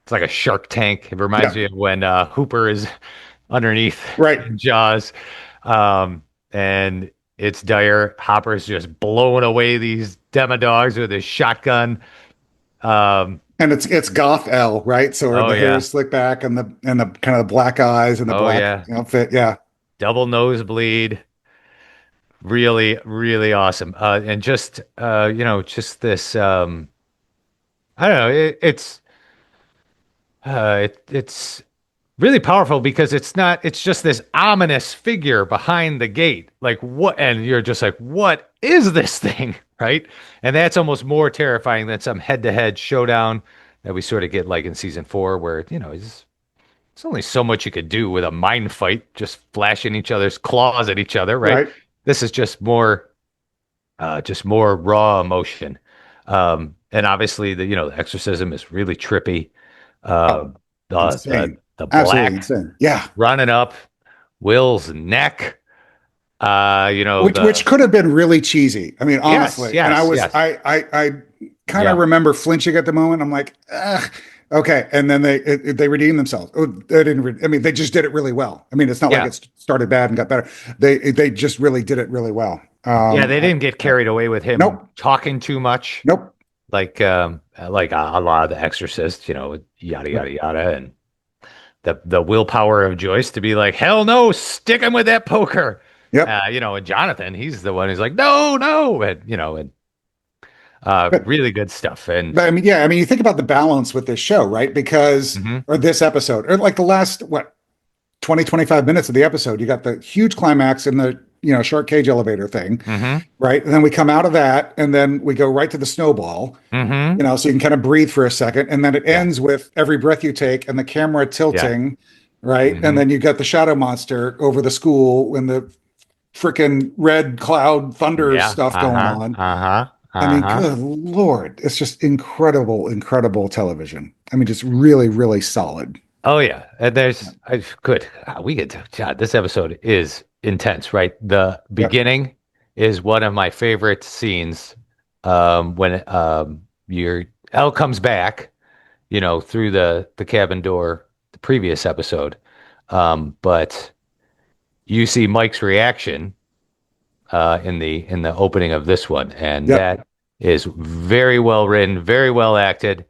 It's like a shark tank. It reminds me of when Hooper is underneath
Right.
Jaws. And it's dire. Hopper's just blowing away these demodogs with his shotgun.
And it's goth L, right? So
Oh,
the hair
yeah.
is slicked back and the kind of black eyes and the
Oh,
black
yeah.
outfit. Yeah.
Double nosebleed. Really, really awesome. And just just this I don't know, it's really powerful because it's just this ominous figure behind the gate. Like, what? And you're just like, what is this thing? Right? And that's almost more terrifying than some head-to-head showdown that we sort of get like in season 4, where, it's only so much you could do with a mind fight, just flashing each other's claws at each other, right?
Right.
This is just more raw emotion. And obviously the exorcism is really trippy. Uh,
Insane.
the
Absolutely
black
insane. Yeah.
running up Will's neck.
Which could have been really cheesy. I mean, honestly.
Yes,
And
yes.
I kind
Yeah.
of remember flinching at the moment. I'm like, ugh, okay. And then they redeemed themselves. Oh, they didn't. I mean, they just did it really well. I mean, it's not like
Yeah.
it started bad and got better. They just really did it really well.
Yeah, they didn't get carried away with him
Nope.
talking too much.
Nope.
Like a lot of The Exorcist, yada yada yada, and the willpower of Joyce to be like, hell no, stick him with that poker.
Yep.
And Jonathan, he's the one who's like, no, and really good stuff. And
But I mean, yeah, I mean, you think about the balance with this show, right? Because,
Mhm.
or this episode, or like the last, 20, 25 minutes of the episode, you got the huge climax in the, shark cage elevator thing,
Mhm.
right? And then we come out of that, and then we go right to the snowball,
Mhm.
so you can kind of breathe for a second. And then it ends with every breath you take and the camera tilting, right?
Mhm.
And then you got the shadow monster over the school when the freaking red cloud thunder stuff going on. I mean, good Lord, it's just incredible, incredible television. I mean, just really, really solid.
Oh yeah, and good. We get to God. This episode is intense, right? The beginning is one of my favorite scenes. When your Elle comes back, through the cabin door, the previous episode, but you see Mike's reaction in the opening of this one, and that is very well written, very well acted.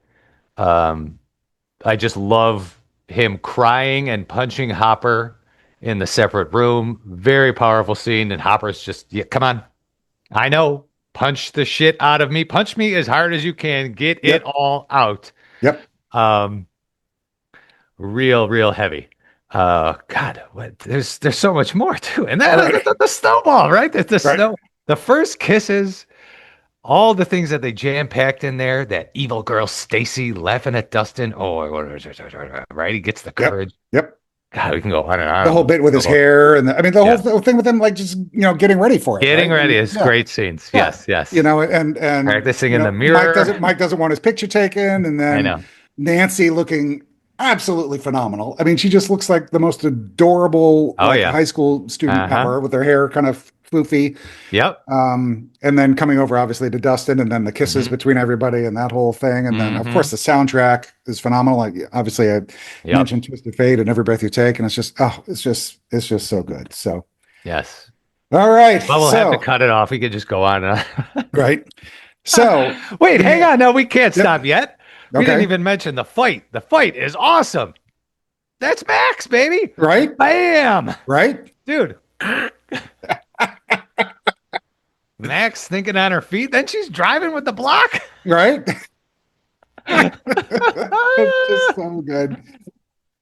I just love him crying and punching Hopper in the separate room. Very powerful scene, and Hopper's just, come on, I know, punch the shit out of me, punch me as hard as you can, get it all out.
Yep.
Real heavy. God, there's so much more too, and that the snowball, right? The snow, the first kisses. All the things that they jam-packed in there, that evil girl Stacy laughing at Dustin. Oh, right? He gets the courage.
Yep.
God, we can go on and on.
The whole bit with his hair and the whole thing with him, like just, getting ready for it.
Getting
right?
ready is great scenes.
Yeah.
Yes.
And
practicing in the mirror.
Mike doesn't want his picture taken. And then
I know.
Nancy looking absolutely phenomenal. I mean, she just looks like the most adorable high school student ever, with her hair kind of foofy.
Yep.
And then coming over obviously to Dustin, and then the kisses between everybody and that whole thing. And then of course the soundtrack is phenomenal. Like obviously I mentioned Twisted Fate and Every Breath You Take, and it's just so good. So
yes.
All right.
Well, we'll have to cut it off. We could just go on.
Right. So
wait, hang on. No, we can't stop yet. We
Okay.
didn't even mention the fight. The fight is awesome. That's Max, baby.
Right?
Bam.
Right?
Dude. Max thinking on her feet. Then she's driving with the block.
Right? It's just so good.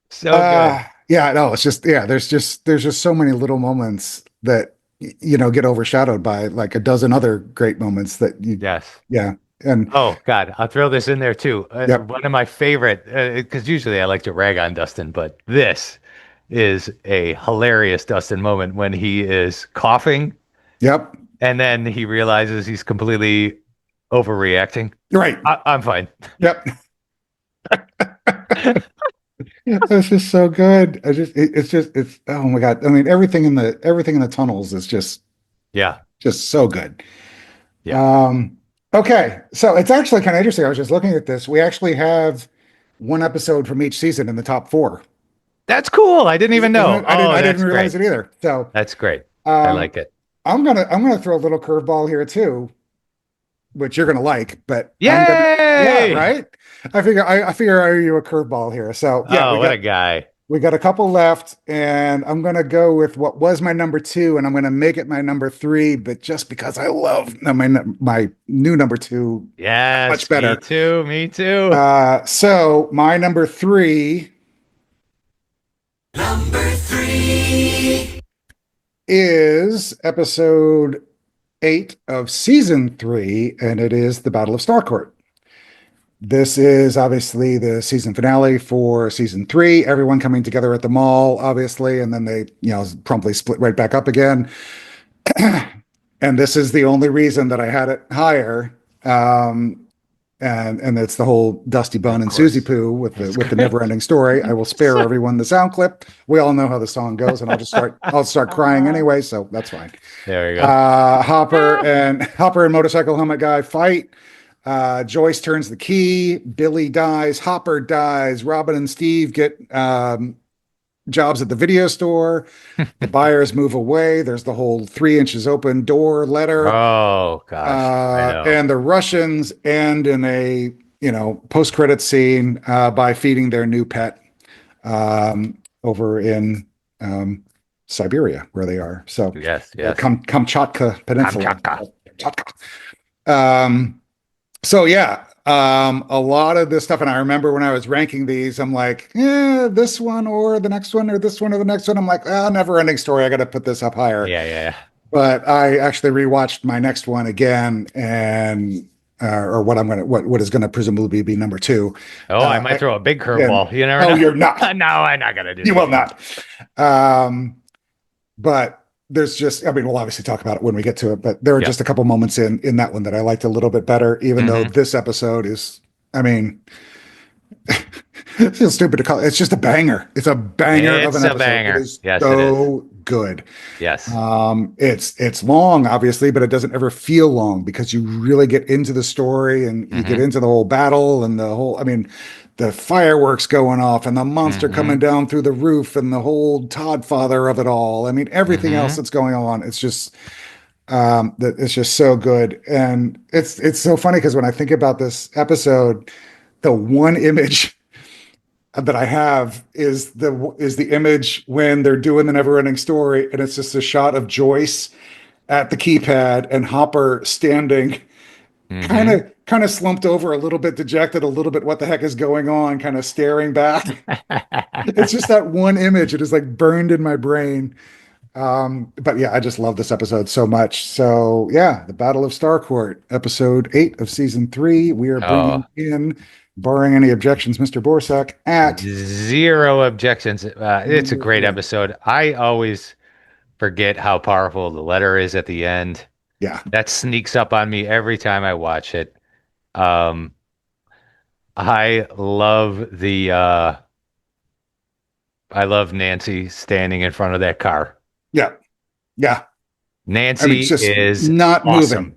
So good.
Yeah, no, it's just there's just so many little moments that get overshadowed by like a dozen other great moments that you
Yes.
yeah. And
oh God, I'll throw this in there too.
Yep.
One of my favorite, because usually I like to rag on Dustin, but this is a hilarious Dustin moment when he is coughing.
Yep.
And then he realizes he's completely overreacting.
Right.
I'm fine.
Yep. It's just so good. It's oh my God. I mean, everything in the tunnels is just so good.
Yeah.
Okay. So it's actually kind of interesting. I was just looking at this. We actually have one episode from each season in the top 4.
That's cool. I didn't even know.
I didn't realize it either. So
that's great. I like it.
I'm gonna throw a little curveball here too, which you're gonna like. But
Yay!
Right. I figure I owe you a curveball here. So yeah,
what a guy.
We got a couple left, and I'm gonna go with what was my number 2, and I'm gonna make it my number 3. But just because I love my new number 2,
yes,
much better.
Me too.
So my number 3.
Number 3
is episode 8 of season 3, and it is the Battle of Starcourt. This is obviously the season finale for season 3. Everyone coming together at the mall, obviously, and then they, promptly split right back up again. And this is the only reason that I had it higher. And it's the whole Dusty Bun and Susie Poo with the never ending story. I will spare everyone the sound clip. We all know how the song goes, and I'll start crying anyway, so that's fine.
There we go.
Hopper and Motorcycle Helmet Guy fight. Joyce turns the key. Billy dies. Hopper dies. Robin and Steve get jobs at the video store. The buyers move away. There's the whole 3 inches open door letter.
Oh gosh. I know.
And the Russians end in a post-credit scene by feeding their new pet over in Siberia, where they are. So
yes.
Kamchatka Peninsula. So yeah, a lot of this stuff, and I remember when I was ranking these, I'm like, this one or the next one or this one or the next one. I'm like, never ending story. I got to put this up higher.
Yeah.
But I actually rewatched my next one again, and or what is gonna presumably be number 2.
Oh, I might throw a big curveball. You never know.
Oh, you're not.
No, I'm not gonna do.
You will not. But there's just, we'll obviously talk about it when we get to it, but there are just a couple moments in that one that I liked a little bit better, even though this episode is, it feels stupid to call it. It's just a banger. It's a banger of an episode.
Banger.
It is
yes,
so good.
Yes.
It's long, obviously, but it doesn't ever feel long because you really get into the story and you get into the whole battle and the whole, the fireworks going off and the monster coming down through the roof and the whole Todd father of it all. Everything else that's going on. It's just, it's just so good. And it's so funny because when I think about this episode, the one image that I have is the image when they're doing the never ending story. And it's just a shot of Joyce at the keypad and Hopper standing kind of slumped over, a little bit dejected, a little bit what the heck is going on, kind of staring back. It's just that one image. It is like burned in my brain. But yeah, I just love this episode so much. So yeah, the Battle of Starcourt, episode 8 of season 3. We are bringing in, barring any objections, Mr. Borsak at
0 objections. It's a great episode. I always forget how powerful the letter is at the end.
Yeah,
that sneaks up on me every time I watch it. I love I love Nancy standing in front of that car.
Yeah.
Nancy is
not
awesome.
Moving.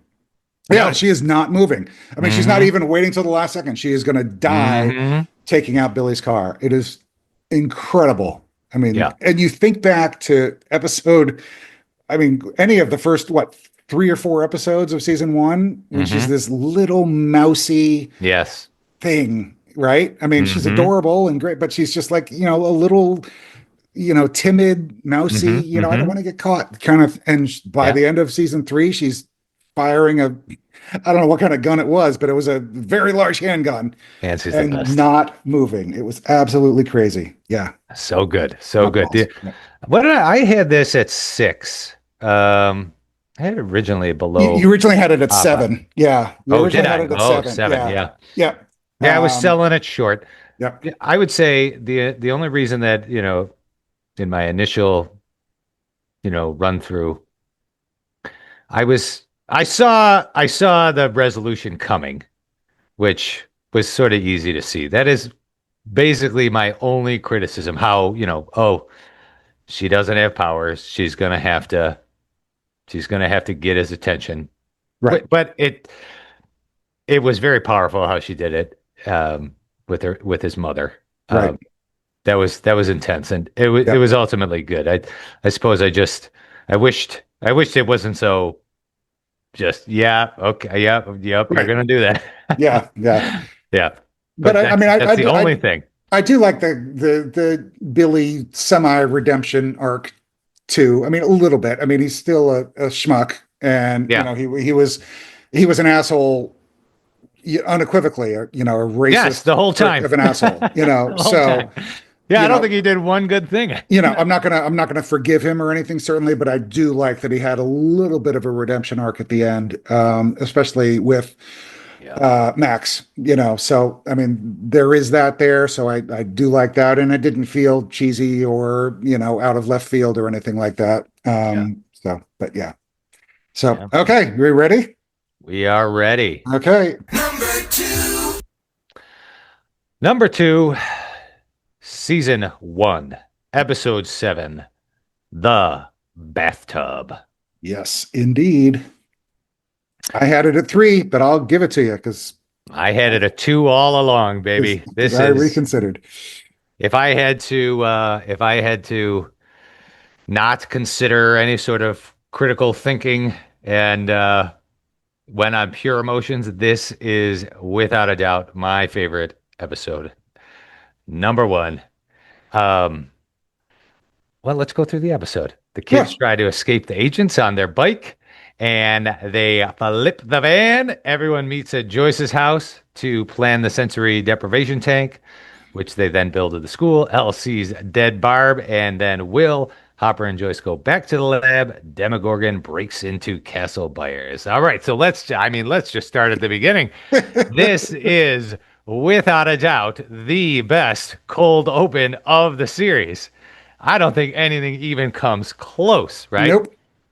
Yeah, she is not moving. She's not even waiting till the last second. She is going to die taking out Billy's car. It is incredible. And you think back to episode, any of the first, 3 or 4 episodes of season 1, which is this little mousy thing, right? She's adorable and great, but she's just like, a little, timid, mousy, I don't want to get caught kind of. And by the end of season 3, she's firing I don't know what kind of gun it was, but it was a very large handgun and not moving. It was absolutely crazy. Yeah.
So good. So good. Awesome. I had this at 6. I had it originally below.
You originally had it at 7. Yeah.
Did I? 7. Yeah. I was selling it short.
Yeah.
I would say the only reason that, in my initial, run through, I saw the resolution coming, which was sort of easy to see. That is basically my only criticism. How, she doesn't have powers. She's going to have to get his attention.
Right.
But it was very powerful how she did it with his mother.
Right.
That was intense, and it was ultimately good. I suppose I wished it wasn't so just okay, yep, we're gonna do that.
Yeah. But
that's the only thing.
I do like the Billy semi-redemption arc too. A little bit. He's still a schmuck, and he was an asshole, unequivocally. A racist.
Yes, the whole time
of an asshole. So.
Yeah, I don't think he did one good thing.
I'm not gonna forgive him or anything, certainly, but I do like that he had a little bit of a redemption arc at the end, especially with Max. So there is that there. So I do like that, and it didn't feel cheesy or out of left field or anything like that. So, but yeah. So,
Yeah.
okay, we ready?
We are ready.
Okay.
Number 2, season 1, episode 7, The Bathtub.
Yes, indeed. I had it at 3, but I'll give it to you because
I had it a 2 all along, baby. This
I
is
reconsidered.
if I had to not consider any sort of critical thinking and went on pure emotions, this is without a doubt my favorite episode. Number 1. Um, well, let's go through the episode. The kids
Yeah.
try to escape the agents on their bike and they flip the van. Everyone meets at Joyce's house to plan the sensory deprivation tank, which they then build at the school. Elle sees dead Barb, and then Will, Hopper, and Joyce go back to the lab. Demogorgon breaks into Castle Byers. All right, so let's just start at the beginning. This is, without a doubt, the best cold open of the series. I don't think anything even comes close, right?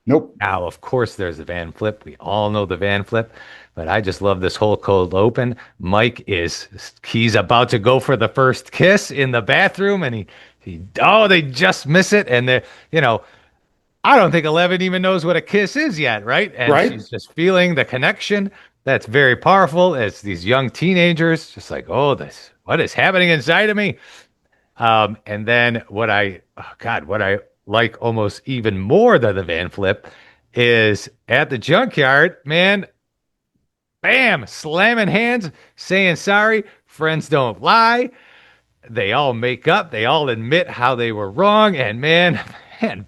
Nope.
Now, of course, there's the van flip. We all know the van flip, but I just love this whole cold open. He's about to go for the first kiss in the bathroom, and they just miss it. And I don't think 11 even knows what a kiss is yet, right? And
Right.
she's just feeling the connection. That's very powerful. It's these young teenagers, just like, what is happening inside of me? And then what I like almost even more than the van flip is at the junkyard, man, bam, slamming hands, saying sorry. Friends don't lie. They all make up. They all admit how they were wrong. And man,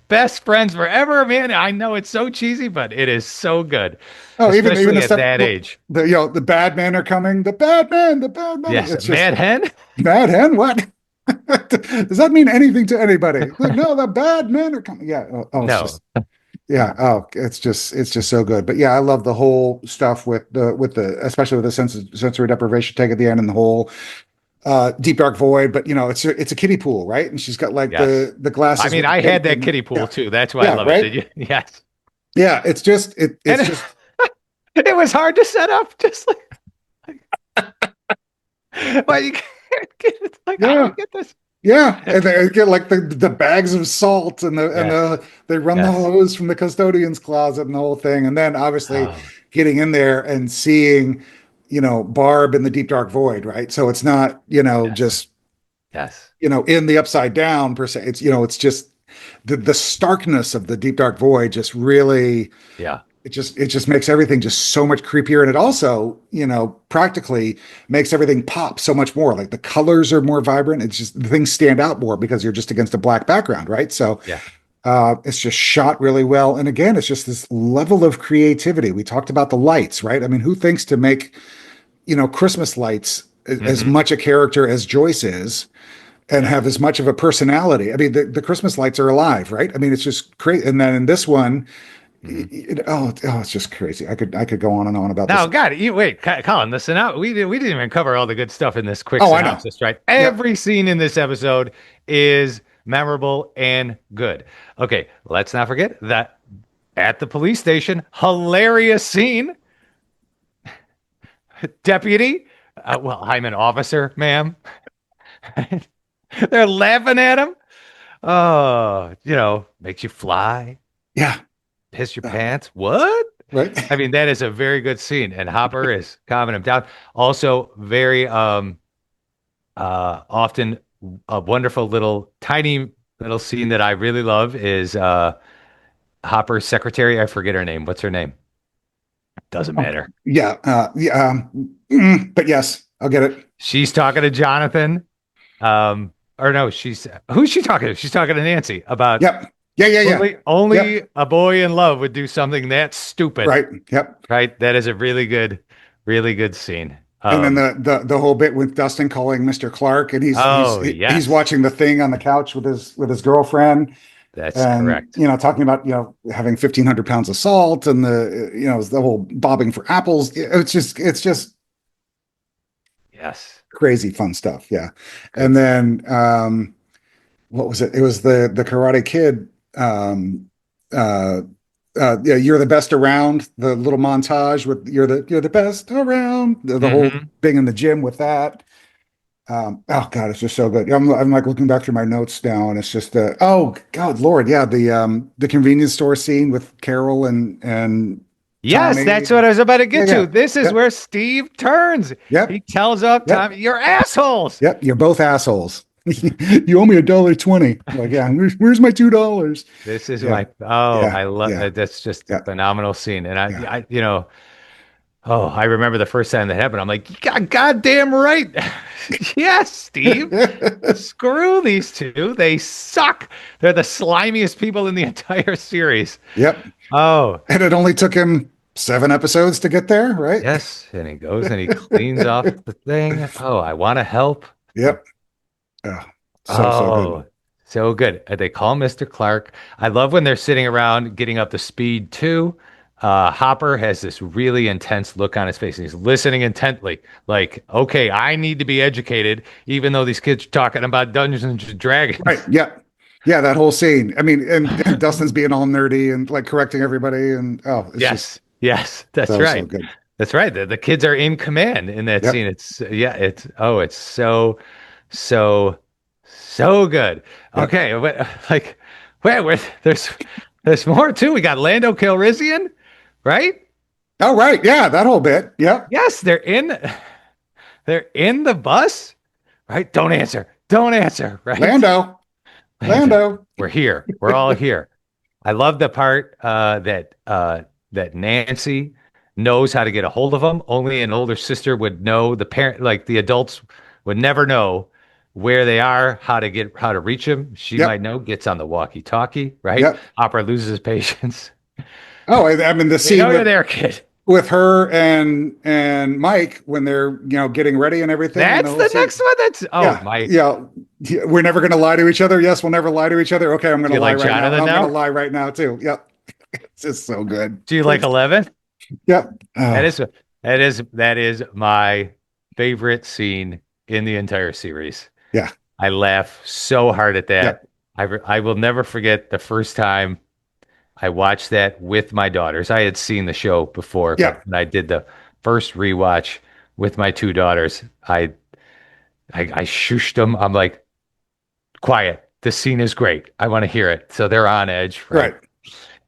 best friends forever, man. I know it's so cheesy, but it is so good.
Oh,
Especially
even the
at
stuff,
that age.
The bad men are coming. The bad men.
Yes,
It's just,
Mad Hen.
Bad hen? What? Does that mean anything to anybody? Like, no, the bad men are coming. Yeah.
No.
It's just so good. But yeah, I love the whole stuff with the especially with the sensory deprivation tank at the end and the whole deep dark void. But it's a kiddie pool, right? And she's got like
Yes.
the glasses.
I mean, I had that kiddie pool too. That's why I love
right?
it. Did you? Yes.
Yeah, it's just
It was hard to set up, just but you can't get it. Like, how do you get this?
Yeah, and they get like the bags of salt and they run the hose from the custodian's closet and the whole thing, and then obviously getting in there and seeing, Barb in the deep dark void, right? So it's not just in the upside down per se. It's just the starkness of the deep dark void just really It just makes everything just so much creepier, and it also, practically makes everything pop so much more. Like the colors are more vibrant. It's just the things stand out more because you're just against a black background, right? So it's just shot really well. And again, it's just this level of creativity. We talked about the lights, right? I mean, who thinks to make, Christmas lights as much a character as Joyce is and have as much of a personality? I mean, the Christmas lights are alive, right? I mean, it's just crazy. And then in this one, it's just crazy. I could go on and on about this.
No, God, wait, Collin, listen out. We didn't even cover all the good stuff in this quick
I know.
synopsis, right? Every scene in this episode is memorable and good. Okay, let's not forget that at the police station, hilarious scene. Deputy, I'm an officer, ma'am. They're laughing at him. Oh, makes you fly.
Yeah.
Piss your pants. What?
Right.
I mean, that is a very good scene, and Hopper is calming him down. Also, very often a wonderful tiny little scene that I really love is Hopper's secretary. I forget her name. What's her name? Doesn't matter.
But yes, I'll get it.
She's talking to Jonathan. Or no, who's she talking to? She's talking to Nancy about.
Yep. Yeah.
Only a boy in love would do something that stupid.
Right. Yep.
Right. That is a really good scene.
And then the whole bit with Dustin calling Mr. Clark, and he's watching the thing on the couch with his girlfriend.
That's correct.
Talking about having 1,500 pounds of salt and the whole bobbing for apples. It's just
yes,
crazy fun stuff. Yeah. And then what was it? It was the Karate Kid yeah, you're the best around, the little montage with you're the best around, the whole being in the gym with that. Oh God, it's just so good. I'm like looking back through my notes now, and it's just oh God, Lord, yeah, the convenience store scene with Carol and
Yes,
Tommy.
that's what I was about to get
Yeah,
to. This is where Steve turns.
Yep.
He tells up Tommy, "You're assholes."
Yep, you're both assholes. You owe me $1.20. Like, yeah, where's my $2?
This is
Yeah,
I love
yeah,
that's just a
yeah,
phenomenal scene. And
yeah.
I remember the first time that happened. I'm like, goddamn right. Yes, Steve. Screw these two. They suck. They're the slimiest people in the entire series.
Yep.
Oh,
And it only took him 7 episodes to get there, right?
yes. And he goes and he cleans off the thing. Oh, I want to help.
Yep. Oh, so good.
Oh, so good. They call Mr. Clark. I love when they're sitting around getting up to speed too. Hopper has this really intense look on his face and he's listening intently. Like, okay, I need to be educated, even though these kids are talking about Dungeons and Dragons.
Right. Yeah. Yeah, that whole scene. I mean, and Dustin's being all nerdy and like correcting everybody, and it's just
Yes, that's
so
right.
good.
That's right. The kids are in command in that
Yep.
scene. It's so good.
Yep.
Okay, there's more too. We got Lando Calrissian, right?
Oh, right. Yeah, that whole bit. Yep.
Yes, they're in the bus, right? Don't answer. Don't answer, right?
Lando.
We're here. We're all here. I love the part that Nancy knows how to get a hold of them. Only an older sister would know. The parent, like the adults, would never know where they are, how to reach them. She might know. Gets on the walkie-talkie, right?
Yep.
Hopper loses patience.
Oh, I mean the scene
You're there, kid.
with her and Mike when they're getting ready and everything.
That's the next one. That's Mike.
Yeah, we're never going to lie to each other. Yes, we'll never lie to each other. Okay, I'm going to lie
like
right now.
Jonathan
I'm
now?
going to lie right now too. Yep, it's just so good.
Do you like 11?
Yep.
That is my favorite scene in the entire series.
Yeah.
I laugh so hard at that.
Yep.
I will never forget the first time I watched that with my daughters. I had seen the show before, but when I did the first rewatch with my 2 daughters, I shushed them. I'm like, quiet. This scene is great. I want to hear it. So they're on edge, right?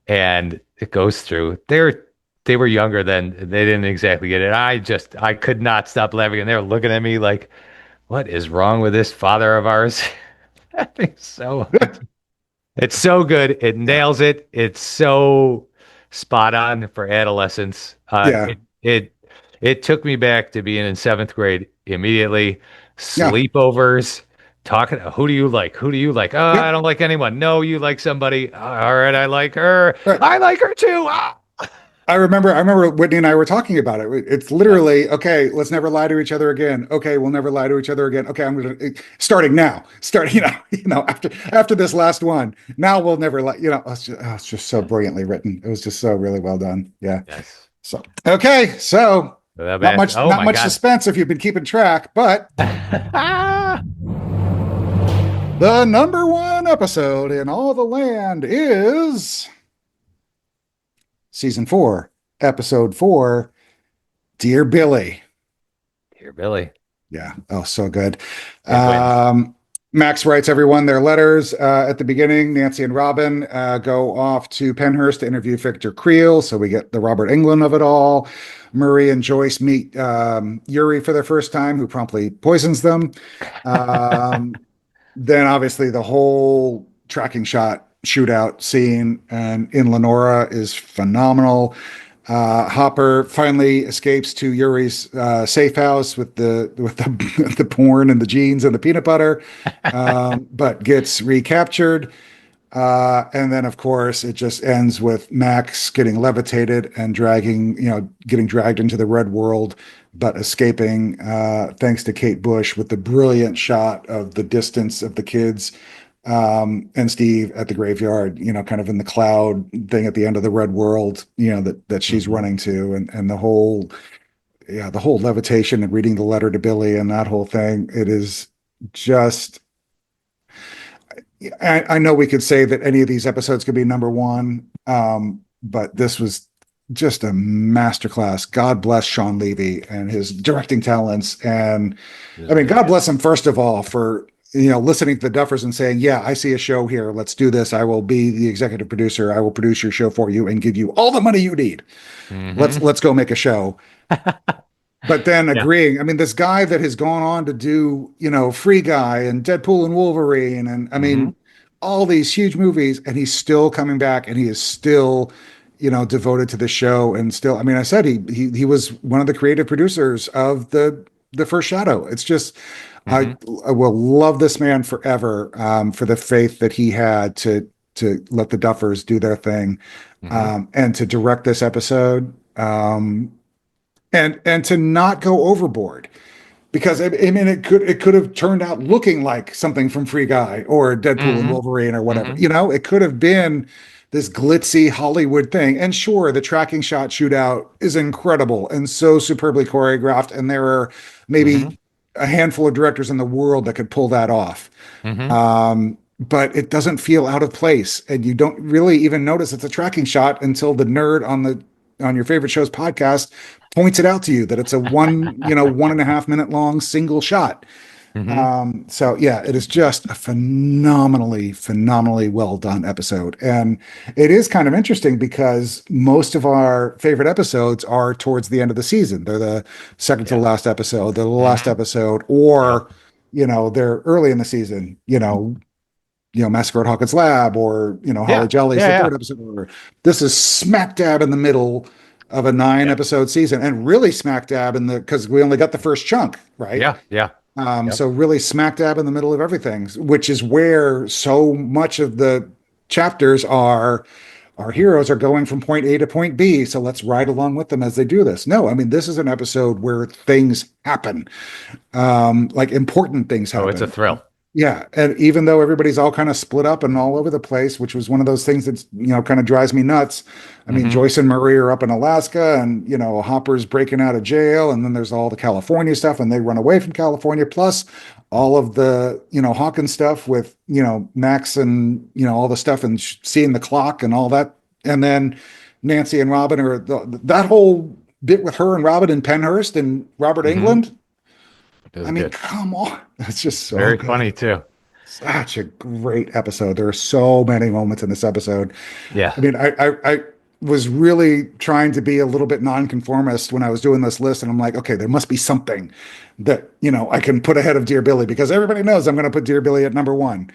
And it goes through. They were younger then. They didn't exactly get it. I could not stop laughing, and they were looking at me like, what is wrong with this father of ours? I think so. It's so good. It nails it. It's so spot on for adolescence. It took me back to being in 7th grade immediately. Sleepovers, talking. Who do you like? Who do you like? Oh, I don't like anyone. No, you like somebody. All right, I like her.
Right.
I like her too. Ah.
I remember Whitney and I were talking about it. It's literally, okay, let's never lie to each other again. Okay, we'll never lie to each other again. Okay, I'm going to starting now. After this last one. Now we'll never lie. It's just so brilliantly written. It was just so really well done. Yeah.
Yes.
So, okay, so not much
God.
suspense if you've been keeping track, but the number 1 episode in all the land is Season 4, Episode 4, Dear Billy.
Dear Billy.
Yeah. Oh, so good. Max writes everyone their letters at the beginning. Nancy and Robin go off to Penhurst to interview Victor Creel, so we get the Robert Englund of it all. Murray and Joyce meet Yuri for the first time, who promptly poisons them. Then obviously the whole tracking shot shootout scene in Lenora is phenomenal. Hopper finally escapes to Yuri's safe house with the porn and the jeans and the peanut butter, but gets recaptured. And then, of course, it just ends with Max getting levitated and getting dragged into the red world, but escaping thanks to Kate Bush with the brilliant shot of the distance of the kids and Steve at the graveyard, kind of in the cloud thing at the end of the red world, that she's running to, and the whole levitation and reading the letter to Billy and that whole thing. It is just, I know we could say that any of these episodes could be number 1. but this was just a masterclass. God bless Sean Levy and his directing talents. And I mean, God bless him, first of all, for, listening to the Duffers and saying, yeah, I see a show here. Let's do this. I will be the executive producer. I will produce your show for you and give you all the money you need. Let's go make a show. But then agreeing, I mean, this guy that has gone on to do, Free Guy and Deadpool and Wolverine, and I mean, all these huge movies, and he's still coming back, and he is still, devoted to the show, and still, I mean, I said he was one of the creative producers of the first Shadow. It's just, I will love this man forever, for the faith that he had to let the Duffers do their thing, and to direct this episode. And to not go overboard, because I mean it could have turned out looking like something from Free Guy or Deadpool and Wolverine or whatever. It could have been this glitzy Hollywood thing. And sure, the tracking shot shootout is incredible and so superbly choreographed, and there are maybe a handful of directors in the world that could pull that off. But it doesn't feel out of place, and you don't really even notice it's a tracking shot until the nerd on your favorite show's podcast points it out to you that it's a 1.5 minute long single shot. So yeah, it is just a phenomenally well done episode. And it is kind of interesting because most of our favorite episodes are towards the end of the season. They're the second to the last episode, they're the last episode, or, they're early in the season, Massacre at Hawkins Lab, or, Holly Jolly's the third episode. Or this is smack dab in the middle of a 9-episode season, and really smack dab because we only got the first chunk, right? So really smack dab in the middle of everything, which is where so much of the chapters are. Our heroes are going from point A to point B, so let's ride along with them as they do this. No, I mean, this is an episode where things happen, like important things happen.
Oh, it's a thrill.
Yeah, and even though everybody's all kind of split up and all over the place, which was one of those things that kind of drives me nuts. I mean, Joyce and Murray are up in Alaska, and Hopper's breaking out of jail, and then there's all the California stuff, and they run away from California. Plus, all of the Hawkins stuff with Max and all the stuff and seeing the clock and all that, and then Nancy and Robin are that whole bit with her and Robin and Penhurst and Robert Englund. I mean, come on. That's just so
very
good.
Funny too.
Such a great episode. There are so many moments in this episode.
Yeah.
I mean, I was really trying to be a little bit nonconformist when I was doing this list. And I'm like, okay, there must be something that, I can put ahead of Dear Billy, because everybody knows I'm going to put Dear Billy at number 1.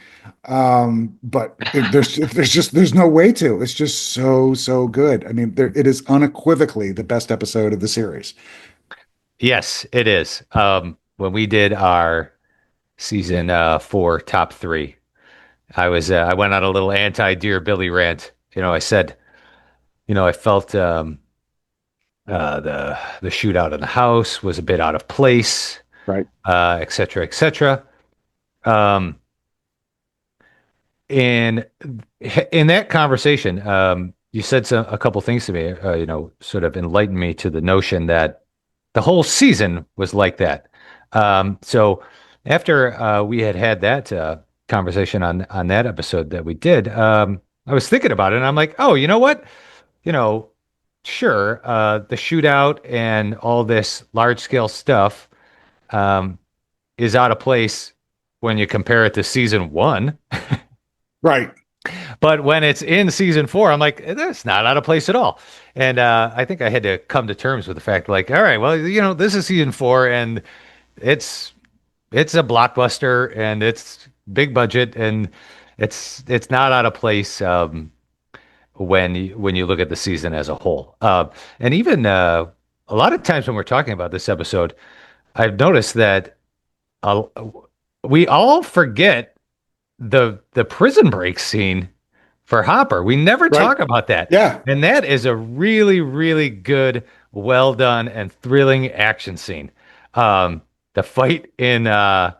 But there's no way to. It's just so good. I mean, it is unequivocally the best episode of the series.
Yes, it is. When we did our season 4 top 3, I went on a little anti Dear Billy rant. I said, I felt the shootout in the house was a bit out of place,
Right.
Et cetera, et cetera. And in that conversation, you said a couple things to me, sort of enlightened me to the notion that the whole season was like that. So after we had that conversation on that episode that we did, I was thinking about it, and I'm like, oh, you know what? Sure, the shootout and all this large scale stuff is out of place when you compare it to season 1.
Right.
But when it's in season 4, I'm like, that's not out of place at all. And I think I had to come to terms with the fact, like, all right, well, this is season 4, and it's a blockbuster, and it's big budget, and it's not out of place when you look at the season as a whole. And even a lot of times when we're talking about this episode, I've noticed that we all forget the prison break scene for Hopper. We never talk about that.
Yeah.
And that is a really, really good, well done, and thrilling action scene. The fight in it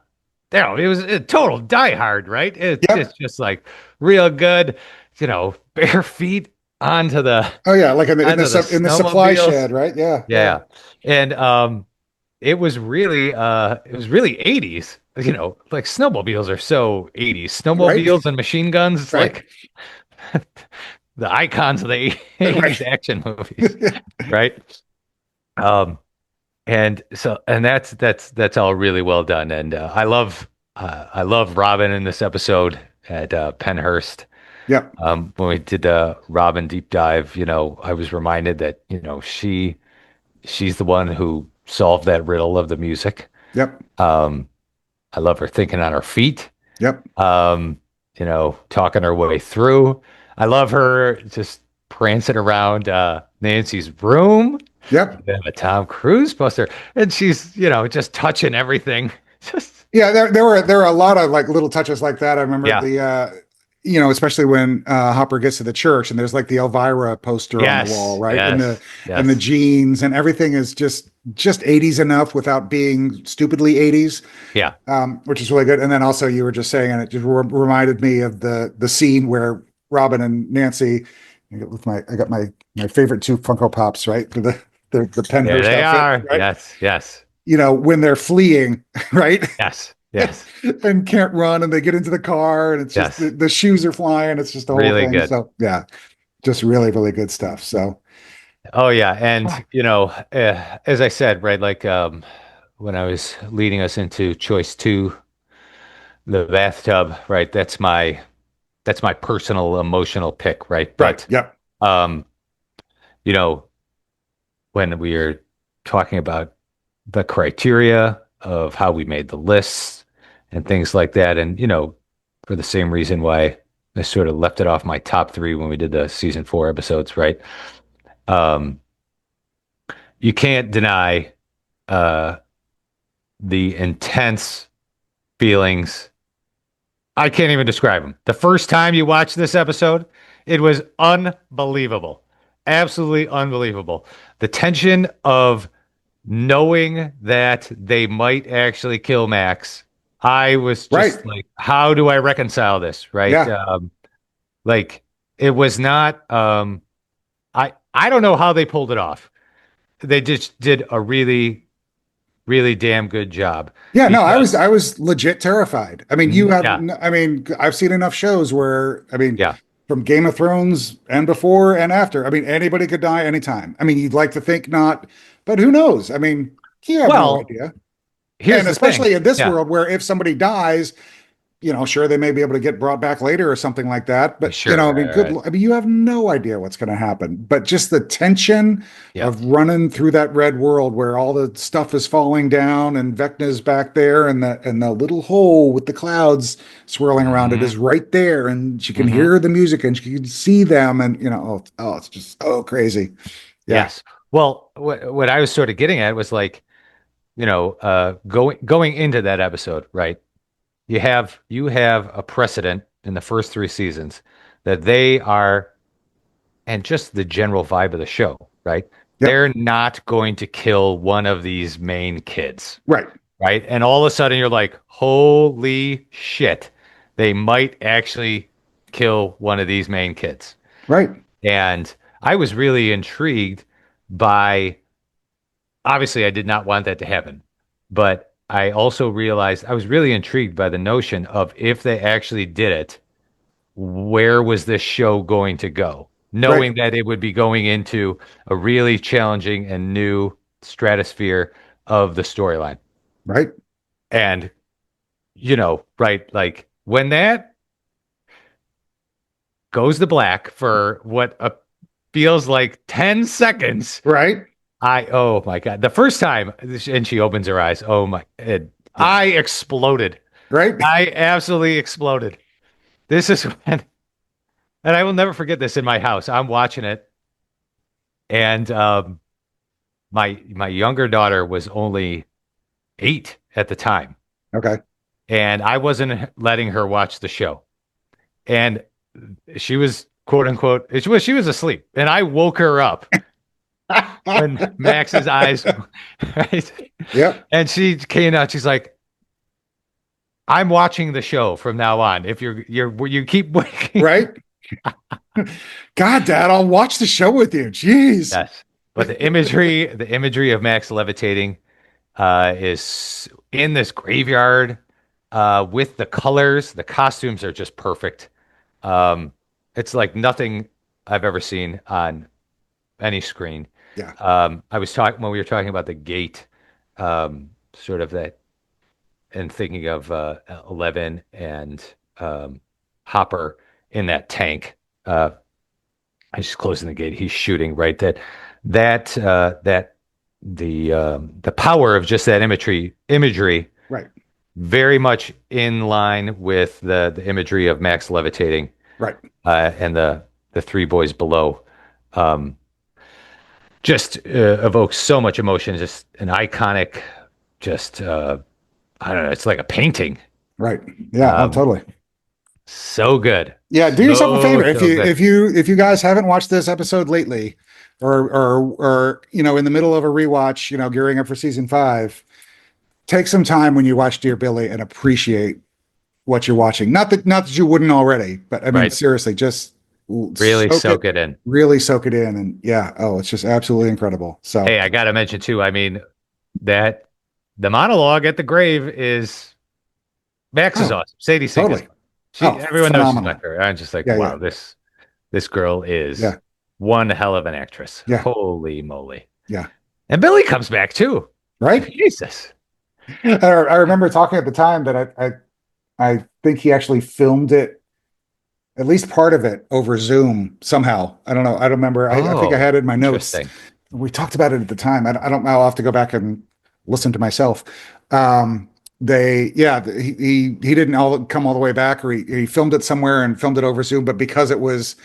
was a total Die Hard, right? It's just like real good, bare feet onto the
like in the supply shed, right?
Yeah. And it was really 80s. Like snowmobiles are so 80s. Snowmobiles and machine guns. It's like the icons of the 80s action movies, right? Um, and that's all really well done. And I love Robin in this episode at Penhurst.
Yep.
When we did the Robin deep dive, I was reminded that, she's the one who solved that riddle of the music.
Yep.
I love her thinking on her feet,
Yep.
talking her way through. I love her just prancing around Nancy's room.
Yep.
They have a Tom Cruise poster, and she's, just touching everything. Just
Yeah, there were a lot of like little touches like that. I remember
Yeah.
especially when Hopper gets to the church and there's like the Elvira poster on
Yes,
the wall, right?
yes,
And the jeans and everything is just 80s enough without being stupidly 80s.
yeah,
Which is really good. And then also you were just saying, and it just reminded me of the scene where Robin and Nancy, I got my favorite two Funko Pops, right? The Penhurst
there they
outfit,
are.
right?
Yes,
When they're fleeing, right?
yes, yes.
And can't run, and they get into the car, and it's just
Yes.
the shoes are flying. It's just the whole
Really
thing.
good.
So yeah, just really, really good stuff. So
Oh yeah, and as I said, right, like when I was leading us into choice two, the bathtub, right? That's my personal emotional pick, right?
right,
But
yep,
um, you know, when we are talking about the criteria of how we made the lists and things like that, and for the same reason why I sort of left it off my top three when we did the season 4 episodes, right? Um, you can't deny uh the intense feelings. I can't even describe them. The first time you watch this episode, it was unbelievable. Absolutely unbelievable. The tension of knowing that they might actually kill Max. I was just
right,
like, how do I reconcile this? Right.
yeah,
Like it was not, I don't know how they pulled it off. They just did a really, really damn good job
yeah. No, I
because,
was legit terrified. I mean, you have,
yeah,
I mean, I've seen enough shows where, I mean,
yeah.
from Game of Thrones and before and after. I mean, anybody could die anytime. I mean, you'd like to think not, but who knows? I mean, you have no
Well,
idea.
here's
And
the thing.
especially in this
Yeah,
world where if somebody dies, sure, they may be able to get brought back later or something like that. But,
sure.
I mean,
Right.
I mean, you have no idea what's going to happen. But just the tension
Yeah.
of running through that red world where all the stuff is falling down and Vecna's back there and the little hole with the clouds swirling around it
Hmm.
is right there. And she can
Hmm.
hear the music and she can see them. And, it's just so crazy. Yeah.
Yes. Well, what I was sort of getting at was like, going into that episode, right? You have a precedent in the first 3 seasons that they are, and just the general vibe of the show, right?
Yep.
They're not going to kill one of these main kids,
Right.
right? And all of a sudden you're like, holy shit, they might actually kill one of these main kids.
Right.
And I was really intrigued by, obviously, I did not want that to happen, but I also realized I was really intrigued by the notion of if they actually did it, where was this show going to go? Knowing
Right.
that it would be going into a really challenging and new stratosphere of the storyline.
Right.
And, right, like when that goes to black for what feels like 10 seconds,
Right.
oh my God. The first time, and she opens her eyes. Oh my, I exploded.
Right.
I absolutely exploded. This is when, and I will never forget this in my house. I'm watching it, and my younger daughter was only 8 at the time,
Okay.
and I wasn't letting her watch the show. And she was quote unquote, she was asleep, and I woke her up when Max's eyes, right?
Yep.
And she came out. She's like, "I'm watching the show from now on. If you keep waking."
Right. God, Dad, I'll watch the show with you. Jeez.
Yes. But the imagery of Max levitating is in this graveyard with the colors. The costumes are just perfect. It's like nothing I've ever seen on any screen.
Yeah.
I was talking when we were talking about the gate, sort of that, and thinking of 11 and Hopper in that tank. He's closing the gate. He's shooting right. That the power of just that imagery
Right.
very much in line with the imagery of Max levitating,
Right.
and the three boys below. Um, just evokes so much emotion. Just an iconic, just I don't know. It's like a painting.
Right. Yeah. Oh,
Um,
totally.
so good.
Yeah. Do yourself a favor
So good.
if you guys haven't watched this episode lately, or in the middle of a rewatch, gearing up for season 5, take some time when you watch Dear Billy and appreciate what you're watching. Not that you wouldn't already, but I mean,
Right.
seriously, just
Really soak it in.
really soak it in. And yeah, oh, it's just absolutely incredible. So,
Hey, I gotta mention too. I mean, that the monologue at the grave is Max is
Oh,
awesome. Sadie Sink is
totally.
everyone knows she's my
Phenomenal.
favorite. I'm just like,
Yeah,
wow,
yeah.
this girl is
Yeah.
one hell of an actress.
Yeah.
Holy moly.
Yeah.
And Billy comes back too.
Right.
Jesus.
I remember talking at the time that I think he actually filmed it, at least part of it, over Zoom somehow. I don't know. I don't remember. I think I
Oh,
had it in my notes.
interesting.
We talked about it at the time. I don't know. I'll have to go back and listen to myself. He didn't come all the way back, or he filmed it somewhere and filmed it over Zoom, but because it was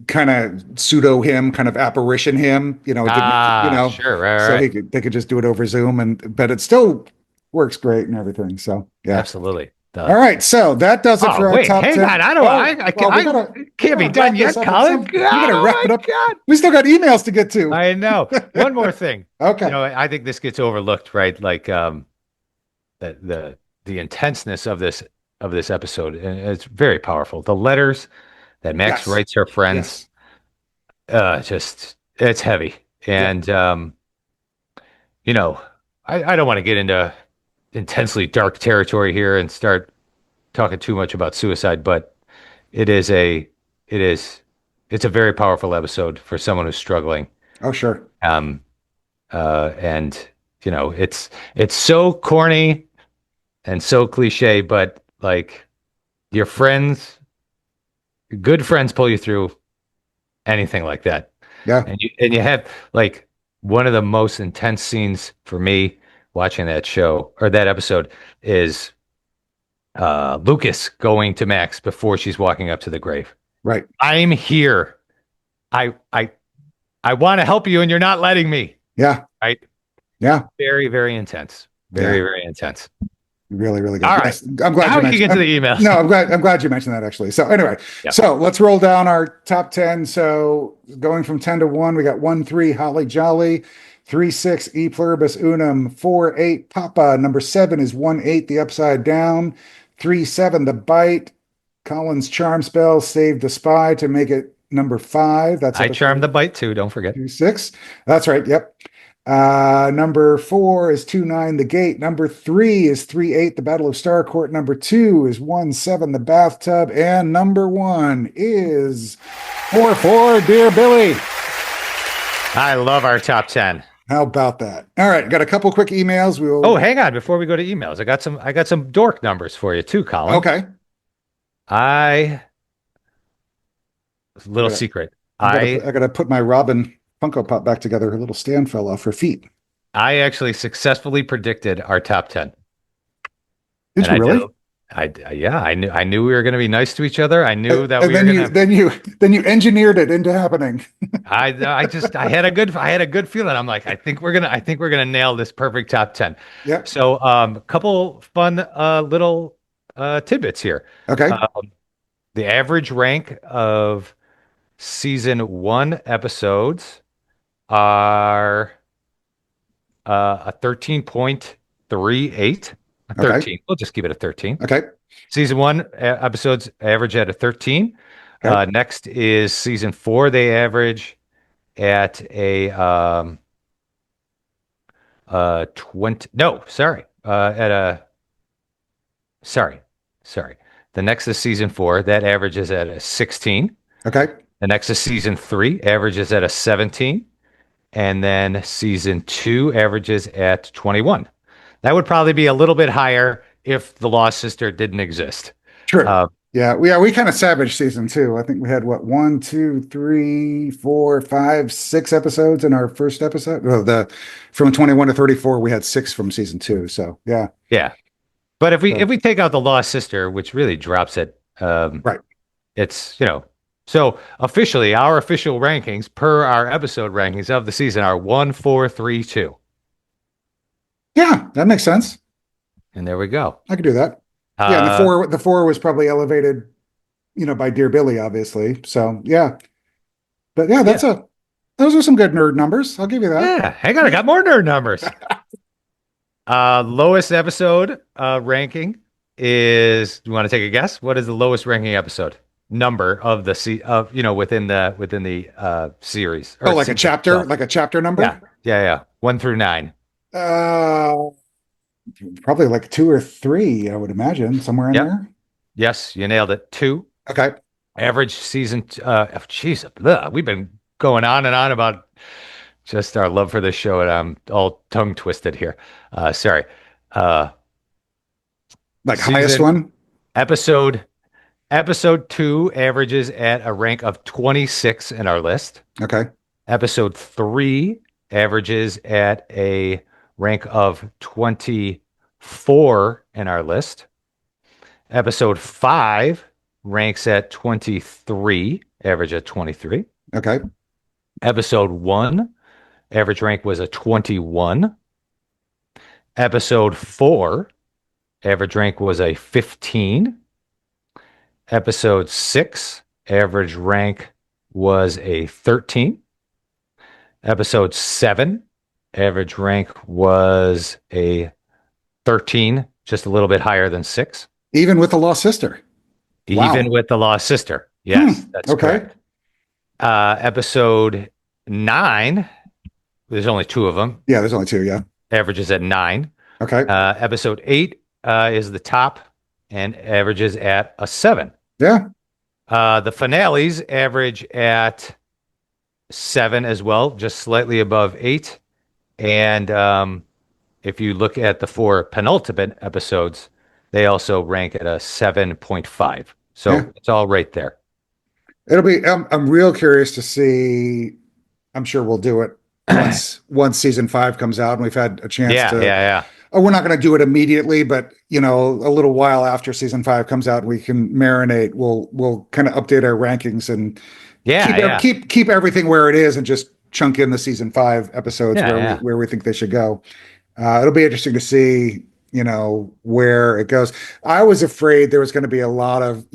kind of pseudo him, kind of apparition him, it didn't,
Sure, right,
so
right.
they could just do it over Zoom, but it still works great and everything. So yeah.
Absolutely.
All right, so that does it for our
Wait,
top
hang
10.
on. I don't.
Oh,
I
well,
can't be
wrap
done yet,
this up at
Colin.
we gotta
Oh
wrap it
my
up.
God.
We still got emails to get to.
I know. One more thing.
Okay.
I think this gets overlooked, right? Like the intenseness of this episode, and it's very powerful. The letters that Max
Yes.
writes her friends, just it's heavy. And I don't want to get into intensely dark territory here and start talking too much about suicide, but it is a it is it's a very powerful episode for someone who's struggling.
Oh, sure.
And it's so corny and so cliche, but like your friends, good friends pull you through anything like that.
Yeah.
And you have like one of the most intense scenes for me watching that show or that episode is Lucas going to Max before she's walking up to the grave.
Right.
I'm here. I want to help you and you're not letting me.
Yeah.
Right?
Yeah.
Very, very intense. Very intense.
Really, really good.
All right.
Yes, I'm glad
Now
you
we can
mentioned.
get to the emails.
No, I'm glad you mentioned that actually. So anyway,
Yeah.
so let's roll down our top 10. So going from 10 to 1, we got 1-3 Holly Jolly, 3-6 E Pluribus Unum, 4-8 Papa. Number 7 is 1-8 The Upside Down, 3-7 The Bite. Collin's Charm Spell saved the spy to make it number 5. That's
I charmed the bite too. Don't forget.
2-6. That's right. Yep. Number 4 is 2-9 The Gate. Number 3 is 3-8 The Battle of Starcourt. Number 2 is 1-7 The Bathtub. And number 1 is 4-4 Dear Billy.
I love our top 10.
How about that? All right, got a couple quick emails. We will.
Oh, hang on. Before we go to emails, I got some dork numbers for you too, Colin.
Okay.
Little secret.
I gotta put my Robin Funko Pop back together. Her little stand fell off her feet.
I actually successfully predicted our top 10.
Did
And
you really?
I knew we were going to be nice to each other. I knew that
And
we were going
then you engineered it into happening.
I had a good feeling. I'm like, I think we're gonna nail this perfect top 10.
Yeah.
So, a couple fun little tidbits here.
Okay.
The average rank of season 1 episodes are a 13.38. A 13.
Okay.
We'll just keep it a 13.
Okay.
Season 1 episodes average at a 13.
Okay.
Next is season 4. They average at a 20. No, sorry. Sorry. The next is season 4. That averages at a 16.
Okay.
The next is season 3, averages at a 17. And then season 2 averages at 21. That would probably be a little bit higher if The Lost Sister didn't exist.
True.
Uh,
We kind of savaged season 2. I think we had what, 1, 2, 3, 4, 5, 6 episodes in our first episode. Well, from 21 to 34, we had 6 from season 2. So yeah.
Yeah. But if we take out The Lost Sister, which really drops it,
Right.
it's, so officially our official rankings per our episode rankings of the season are 1, 4, 3, 2.
Yeah, that makes sense.
And there we go.
I could do that. Yeah, and the four was probably elevated, by Dear Billy, obviously. So yeah. But yeah, those are some good nerd numbers. I'll give you that.
Yeah, hang on, I got more nerd numbers. Lowest episode ranking is, do you want to take a guess? What is the lowest ranking episode number of the within the series?
Oh, like a chapter, like a chapter number?
Yeah. 1 through 9.
Probably like 2 or 3, I would imagine, somewhere in there.
Yes, you nailed it. 2.
Okay.
Average season. We've been going on and on about just our love for this show, and I'm all tongue twisted here. Sorry.
Like highest one?
Episode 2 averages at a rank of 26 in our list.
Okay.
Episode 3 averages at a rank of 24 in our list. Episode 5 ranks at 23, average at 23.
Okay.
Episode 1, average rank was a 21. Episode 4, average rank was a 15. Episode 6, average rank was a 13. Episode 7, average rank was a 13, just a little bit higher than 6.
Even with The Lost Sister?
Even with The Lost Sister. Yes, that's
okay.
correct. Episode 9, there's only 2 of them.
Yeah, there's only 2, yeah.
Averages at 9.
Okay.
Episode 8 is the top and averages at a 7.
Yeah.
The finales average at 7 as well, just slightly above 8. And if you look at the 4 penultimate episodes, they also rank at a 7.5. So it's all right there.
It'll be, I'm real curious to see. I'm sure we'll do it once season 5 comes out and we've had a chance to.
Yeah.
Oh, we're not going to do it immediately, but a little while after season 5 comes out, we can marinate. We'll kind of update our rankings and keep everything where it is and just chunk in the season 5 episodes where we think they should go. It'll be interesting to see, where it goes. I was afraid there was going to be a lot of,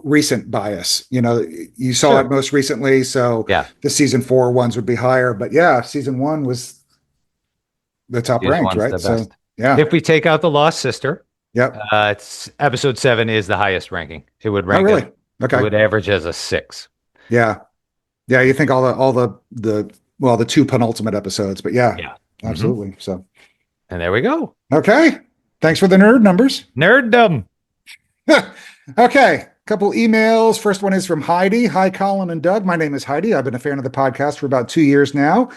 recent bias. You saw it most recently, so the season 4 ones would be higher. But season 1 was the top ranked, right? So
if we take out The Lost Sister,
it's
episode 7 is the highest ranking. It would rank.
Oh, really? Okay.
It would average as a 6.
Yeah. You think all the 2 penultimate episodes, but absolutely.
Mm-hmm.
So,
and there we go.
Okay. Thanks for the nerd numbers.
Nerddom.
Okay. Couple emails. First one is from Heidi. Hi, Collin and Doug. My name is Heidi. I've been a fan of the podcast for about 2 years now.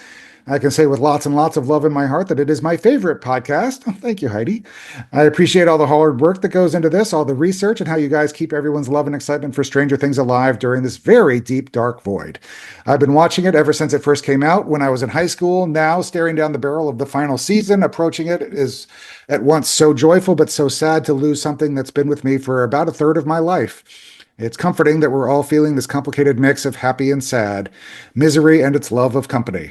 I can say with lots and lots of love in my heart that it is my favorite podcast. Oh, thank you, Heidi. I appreciate all the hard work that goes into this, all the research, and how you guys keep everyone's love and excitement for Stranger Things alive during this very deep, dark void. I've been watching it ever since it first came out when I was in high school. Now, staring down the barrel of the final season, approaching it is at once so joyful but so sad to lose something that's been with me for about a third of my life. It's comforting that we're all feeling this complicated mix of happy and sad, misery and its love of company.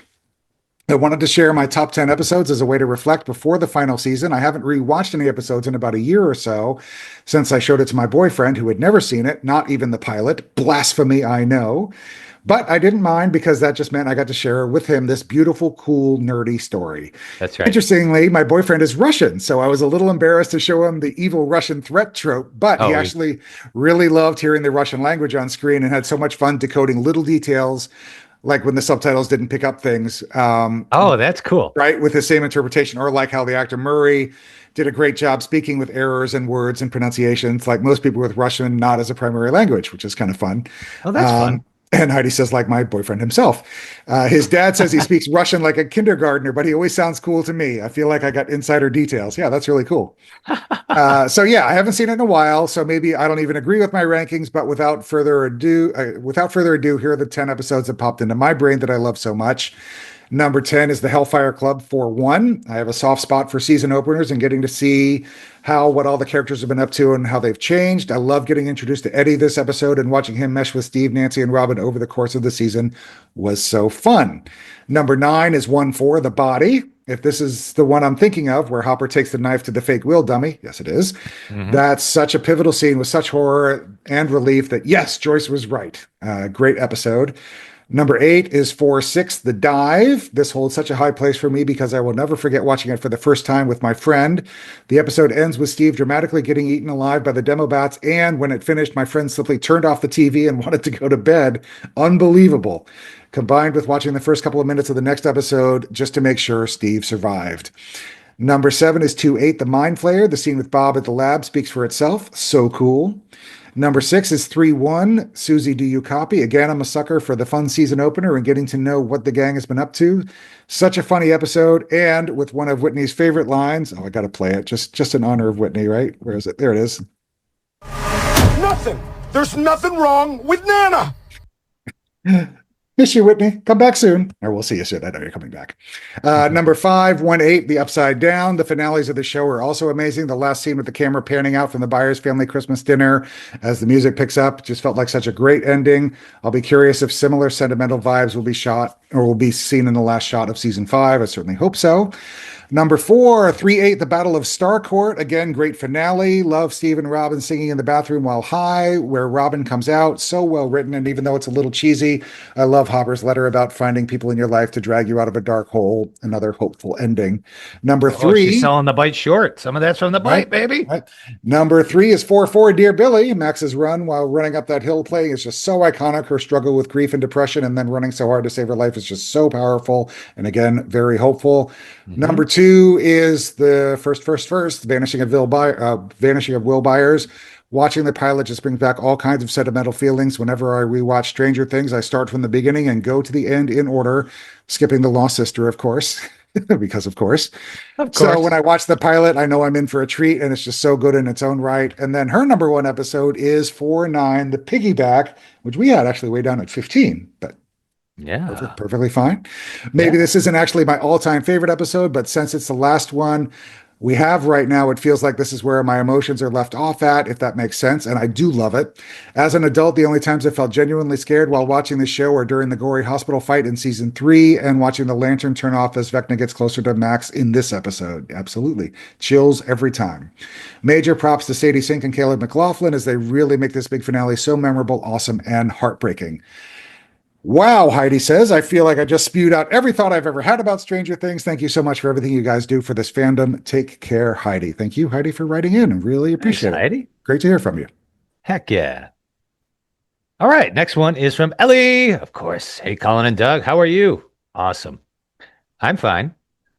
I wanted to share my top 10 episodes as a way to reflect before the final season. I haven't rewatched any episodes in about a year or so since I showed it to my boyfriend who had never seen it, not even the pilot. Blasphemy, I know. But I didn't mind because that just meant I got to share with him this beautiful, cool, nerdy story.
That's right.
Interestingly, my boyfriend is Russian, so I was a little embarrassed to show him the evil Russian threat trope, but he actually really loved hearing the Russian language on screen and had so much fun decoding little details like when the subtitles didn't pick up things.
That's cool.
Right, with the same interpretation, or like how the actor Murray did a great job speaking with errors in words and pronunciations, like most people with Russian not as a primary language, which is kind of fun.
Oh, that's fun.
And Heidi says, like my boyfriend himself. His dad says he speaks Russian like a kindergartner, but he always sounds cool to me. I feel like I got insider details. Yeah, that's really cool. So yeah, I haven't seen it in a while, so maybe I don't even agree with my rankings. But without further ado, here are the 10 episodes that popped into my brain that I love so much. Number 10 is the Hellfire Club for one. I have a soft spot for season openers and getting to see what all the characters have been up to and how they've changed. I love getting introduced to Eddie this episode, and watching him mesh with Steve, Nancy, and Robin over the course of the season was so fun. Number 9 is 1-4, The Body. If this is the one I'm thinking of, where Hopper takes the knife to the fake will dummy, yes, it is. That's such a pivotal scene with such horror and relief that, yes, Joyce was right. Great episode. Number 8 is 4-6, The Dive. This holds such a high place for me because I will never forget watching it for the first time with my friend. The episode ends with Steve dramatically getting eaten alive by the demo bats, and when it finished, my friend simply turned off the TV and wanted to go to bed. Unbelievable. Combined with watching the first couple of minutes of the next episode just to make sure Steve survived. Number 7 is 2-8, The Mind Flayer. The scene with Bob at the lab speaks for itself. So cool. Number 6 is 3-1, Susie, Do You Copy? Again, I'm a sucker for the fun season opener and getting to know what the gang has been up to. Such a funny episode, and with one of Whitney's favorite lines. Oh, I got to play it, just in honor of Whitney, right? Where is it? There it is.
Nothing. There's nothing wrong with Nana.
Miss you, Whitney. Come back soon. Or we'll see you soon. I know you're coming back. Number 5, 1-8, The Upside Down. The finales of the show are also amazing. The last scene with the camera panning out from the Byers family Christmas dinner as the music picks up just felt like such a great ending. I'll be curious if similar sentimental vibes will be shot or will be seen in the last shot of season 5. I certainly hope so. Number 4, 3-8, The Battle of Starcourt. Again, great finale. Love Steve and Robin singing in the bathroom while high, where Robin comes out. So well written, and even though it's a little cheesy, I love Hopper's letter about finding people in your life to drag you out of a dark hole. Another hopeful ending. Number 3.
She's selling the bite short. Some of that's from the bite, baby.
Right. Number 3 is 4-4, Dear Billy. Max's run while running up that hill playing is just so iconic. Her struggle with grief and depression and then running so hard to save her life is just so powerful. And again, very hopeful. Number 2 is the first, Vanishing of Will Byers. Watching the pilot just brings back all kinds of sentimental feelings. Whenever I rewatch Stranger Things, I start from the beginning and go to the end in order, skipping the lost sister, of course, because of course. So when I watch the pilot, I know I'm in for a treat, and it's just so good in its own right. And then her number 1 episode is 4-9, The Piggyback, which we had actually way down at 15, but
yeah,
perfectly fine. Maybe this isn't actually my all-time favorite episode, but since it's the last one we have right now, it feels like this is where my emotions are left off at, if that makes sense, and I do love it. As an adult, the only times I felt genuinely scared while watching the show are during the gory hospital fight in season 3 and watching the lantern turn off as Vecna gets closer to Max in this episode. Absolutely. Chills every time. Major props to Sadie Sink and Caleb McLaughlin as they really make this big finale so memorable, awesome, and heartbreaking. Wow, Heidi says, I feel like I just spewed out every thought I've ever had about Stranger Things. Thank you so much for everything you guys do for this fandom. Take care, Heidi. Thank you, Heidi, for writing in. I really appreciate it.
Heidi.
Great to hear from you.
Heck yeah. All right, next one is from Ellie. Of course. Hey, Collin and Doug, how are you? Awesome. I'm fine.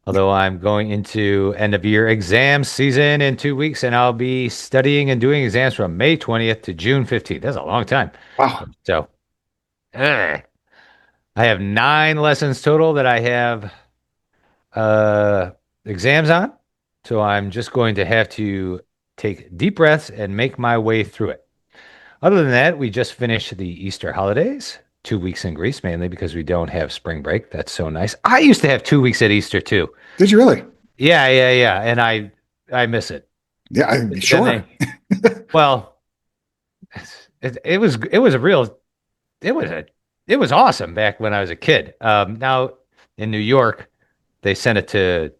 Although I'm going into end of year exam season in 2 weeks, and I'll be studying and doing exams from May 20th to June 15th. That's a long time.
Wow.
So, I have 9 lessons total that I have exams on. So I'm just going to have to take deep breaths and make my way through it. Other than that, we just finished the Easter holidays, 2 weeks in Greece, mainly because we don't have spring break. That's so nice. I used to have 2 weeks at Easter too.
Did you really?
Yeah. And I miss it.
Yeah, I'm sure.
Well, it was awesome back when I was a kid. Now in New York, they sent it to,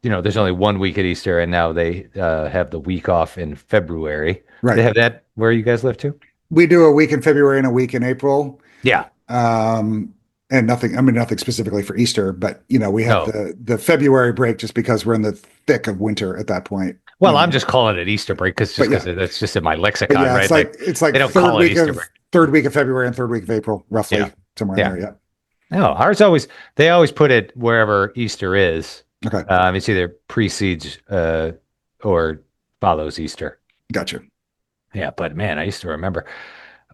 there's only 1 week at Easter, and now they have the week off in February.
Right.
They have that where you guys live too?
We do a week in February and a week in April.
Yeah.
And nothing specifically for Easter, but we have the February break just because we're in the thick of winter at that point.
Well, I'm just calling it Easter break because that's just in my lexicon,
yeah,
right?
It's like
they don't call it Easter break.
Third week of February and third week of April, roughly somewhere in there. Yeah.
No, they always put it wherever Easter is.
Okay.
It's either precedes or follows Easter.
Gotcha.
Yeah, but man, I used to remember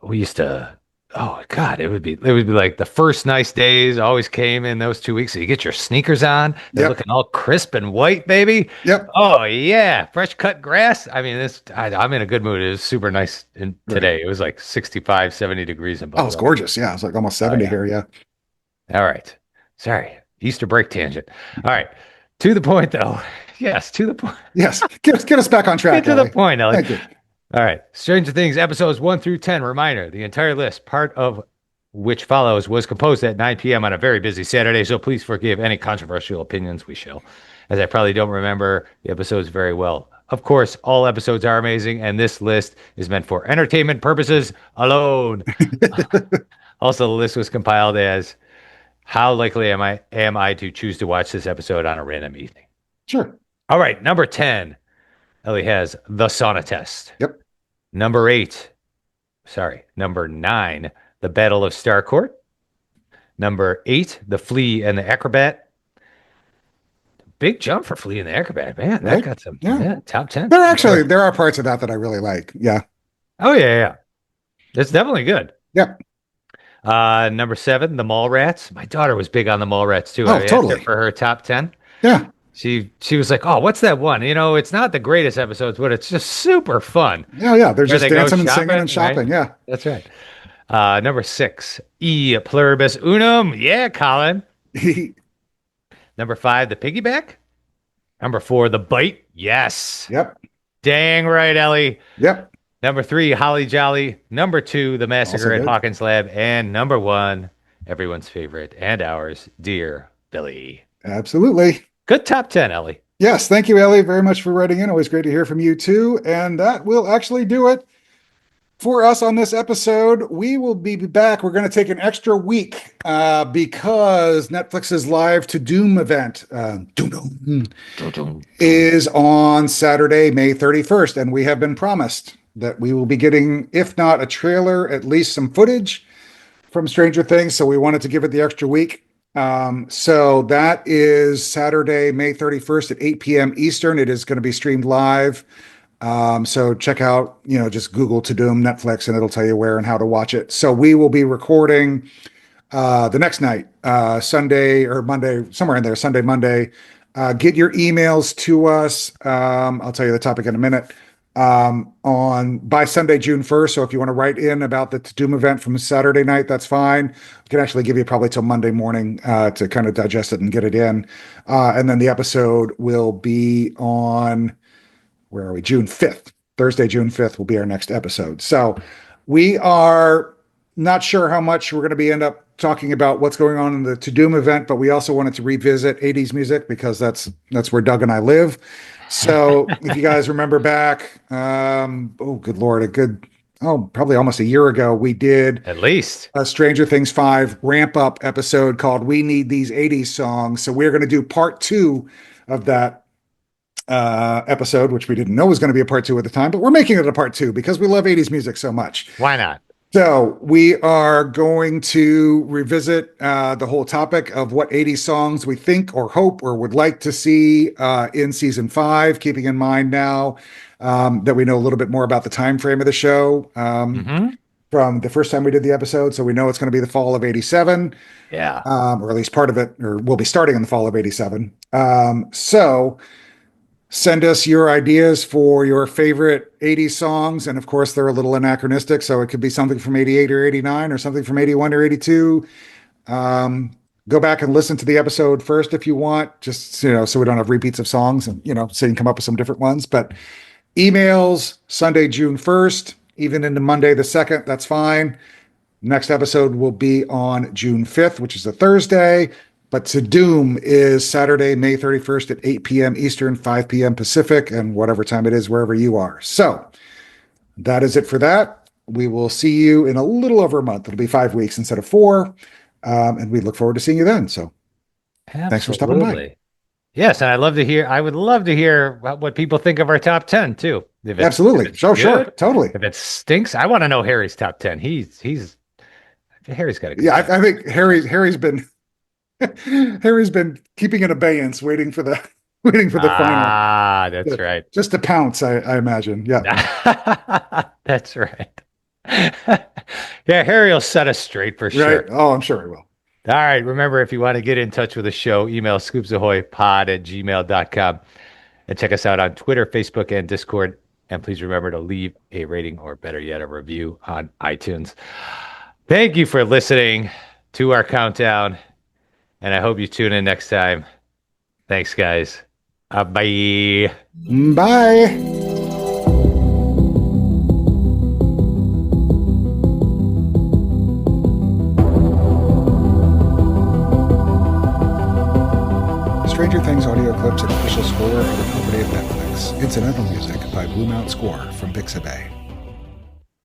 we used to Oh God, it would be like the first nice days always came in those 2 weeks. So you get your sneakers on, they're
Yep.
looking all crisp and white, baby.
Yep.
Oh yeah, fresh cut grass. I mean, I'm in a good mood. It was super nice
Right.
today. It was like 65, 70 degrees in
Oh, it's
Buffalo.
gorgeous. Yeah, it's like almost
Oh
70
yeah.
here. Yeah.
All right. Sorry, Easter break tangent. All right, to the point though. Yes, to the point.
Yes. Get us back on track,
Get to the
Ellie.
point, Ellie.
Thank you.
All right. Stranger Things episodes 1 through 10. Reminder, the entire list, part of which follows, was composed at 9 p.m. on a very busy Saturday, so please forgive any controversial opinions we show, as I probably don't remember the episodes very well. Of course, all episodes are amazing, and this list is meant for entertainment purposes alone. Also, the list was compiled as how likely am I to choose to watch this episode on a random evening.
Sure.
All right, number 10. Ellie has the sauna test.
Yep.
Number 9, the Battle of Starcourt. Number 8, the Flea and the Acrobat. Big jump for Flea and the Acrobat, man. That
Right?
got some
Yeah.
top 10.
There are parts of that I really like. Yeah.
Oh yeah. It's definitely good.
Yep.
Number 7, the Mall Rats. My daughter was big on the Mall Rats too.
Oh,
I asked her
totally.
for her top 10.
Yeah.
She was like, "Oh, what's that one? It's not the greatest episodes, but it's just super fun."
Yeah. Yeah. They're
Where
just
they go
dancing and singing
shopping,
and shopping.
right?
Yeah.
That's right. Number 6, E Pluribus Unum. Yeah, Colin. Number 5, the Piggyback. Number 4, the Bite. Yes.
Yep.
Dang right, Ellie.
Yep.
Number 3, Holly Jolly. Number 2, the Massacre
Also
at
good.
Hawkins Lab. And number 1, everyone's favorite and ours, Dear Billy.
Absolutely.
Good top 10, Ellie.
Yes. Thank you, Ellie, very much for writing in. Always great to hear from you too. And that will actually do it for us on this episode. We will be back. We're going to take an extra week because Netflix's Live to Doom event is on Saturday, May 31st. And we have been promised that we will be getting, if not a trailer, at least some footage from Stranger Things. So we wanted to give it the extra week. So that is Saturday, May 31st at 8 p.m. Eastern. It is going to be streamed live. So check out, just Google To Doom Netflix and it'll tell you where and how to watch it. So we will be recording the next night, Sunday or Monday, somewhere in there, Sunday, Monday. Get your emails to us. I'll tell you the topic in a minute. By Sunday, June 1st. So if you want to write in about the To Doom event from Saturday night, that's fine. We can actually give you probably till Monday morning to kind of digest it and get it in. And then the episode will be on, where are we? June 5th. Thursday, June 5th will be our next episode. So we are not sure how much we're going to end up talking about what's going on in the To Doom event, but we also wanted to revisit 80s music because that's where Doug and I live. So if you guys remember back, good Lord, probably almost a year ago, we did
At least.
a Stranger Things 5 ramp up episode called We Need These 80s Songs. So we're going to do part 2 of that episode, which we didn't know was going to be a part 2 at the time, but we're making it a part 2 because we love 80s music so much.
Why not?
So we are going to revisit the whole topic of what 80s songs we think or hope or would like to see in season 5, keeping in mind now that we know a little bit more about the time frame of the show from the first time we did the episode. So we know it's going to be the fall of 87.
Yeah.
Or at least part of it, or we'll be starting in the fall of 87. So send us your ideas for your favorite 80s songs. And of course, they're a little anachronistic. So it could be something from 88 or 89 or something from 81 or 82. Go back and listen to the episode first if you want, just, so we don't have repeats of songs and, so you can come up with some different ones. But emails Sunday, June 1st, even into Monday the 2nd. That's fine. Next episode will be on June 5th, which is a Thursday. But To Doom is Saturday, May 31st at 8 p.m. Eastern, 5 p.m. Pacific, and whatever time it is, wherever you are. So that is it for that. We will see you in a little over a month. It'll be 5 weeks instead of 4. And we look forward to seeing you then. So thanks for stopping by.
Yes, and I would love to hear what people think of our top 10 too.
Absolutely. Sure. Totally.
If it stinks, I want to know Harry's top 10. Harry's got a good
Yeah, I think Harry's been Harry's been keeping in abeyance, waiting for the final.
Ah, that's right.
Just to pounce, I imagine. Yeah.
That's right. Yeah, Harry will set us straight for sure.
Right? Oh, I'm sure he will.
All right. Remember, if you want to get in touch with the show, email scoopsahoypod@gmail.com and check us out on Twitter, Facebook, and Discord. And please remember to leave a rating or better yet, a review on iTunes. Thank you for listening to our countdown. And I hope you tune in next time. Thanks, guys. Bye.
Bye. Stranger Things audio clips and official score are the property of Netflix. Incidental music by Blue Mount Score from Pixabay.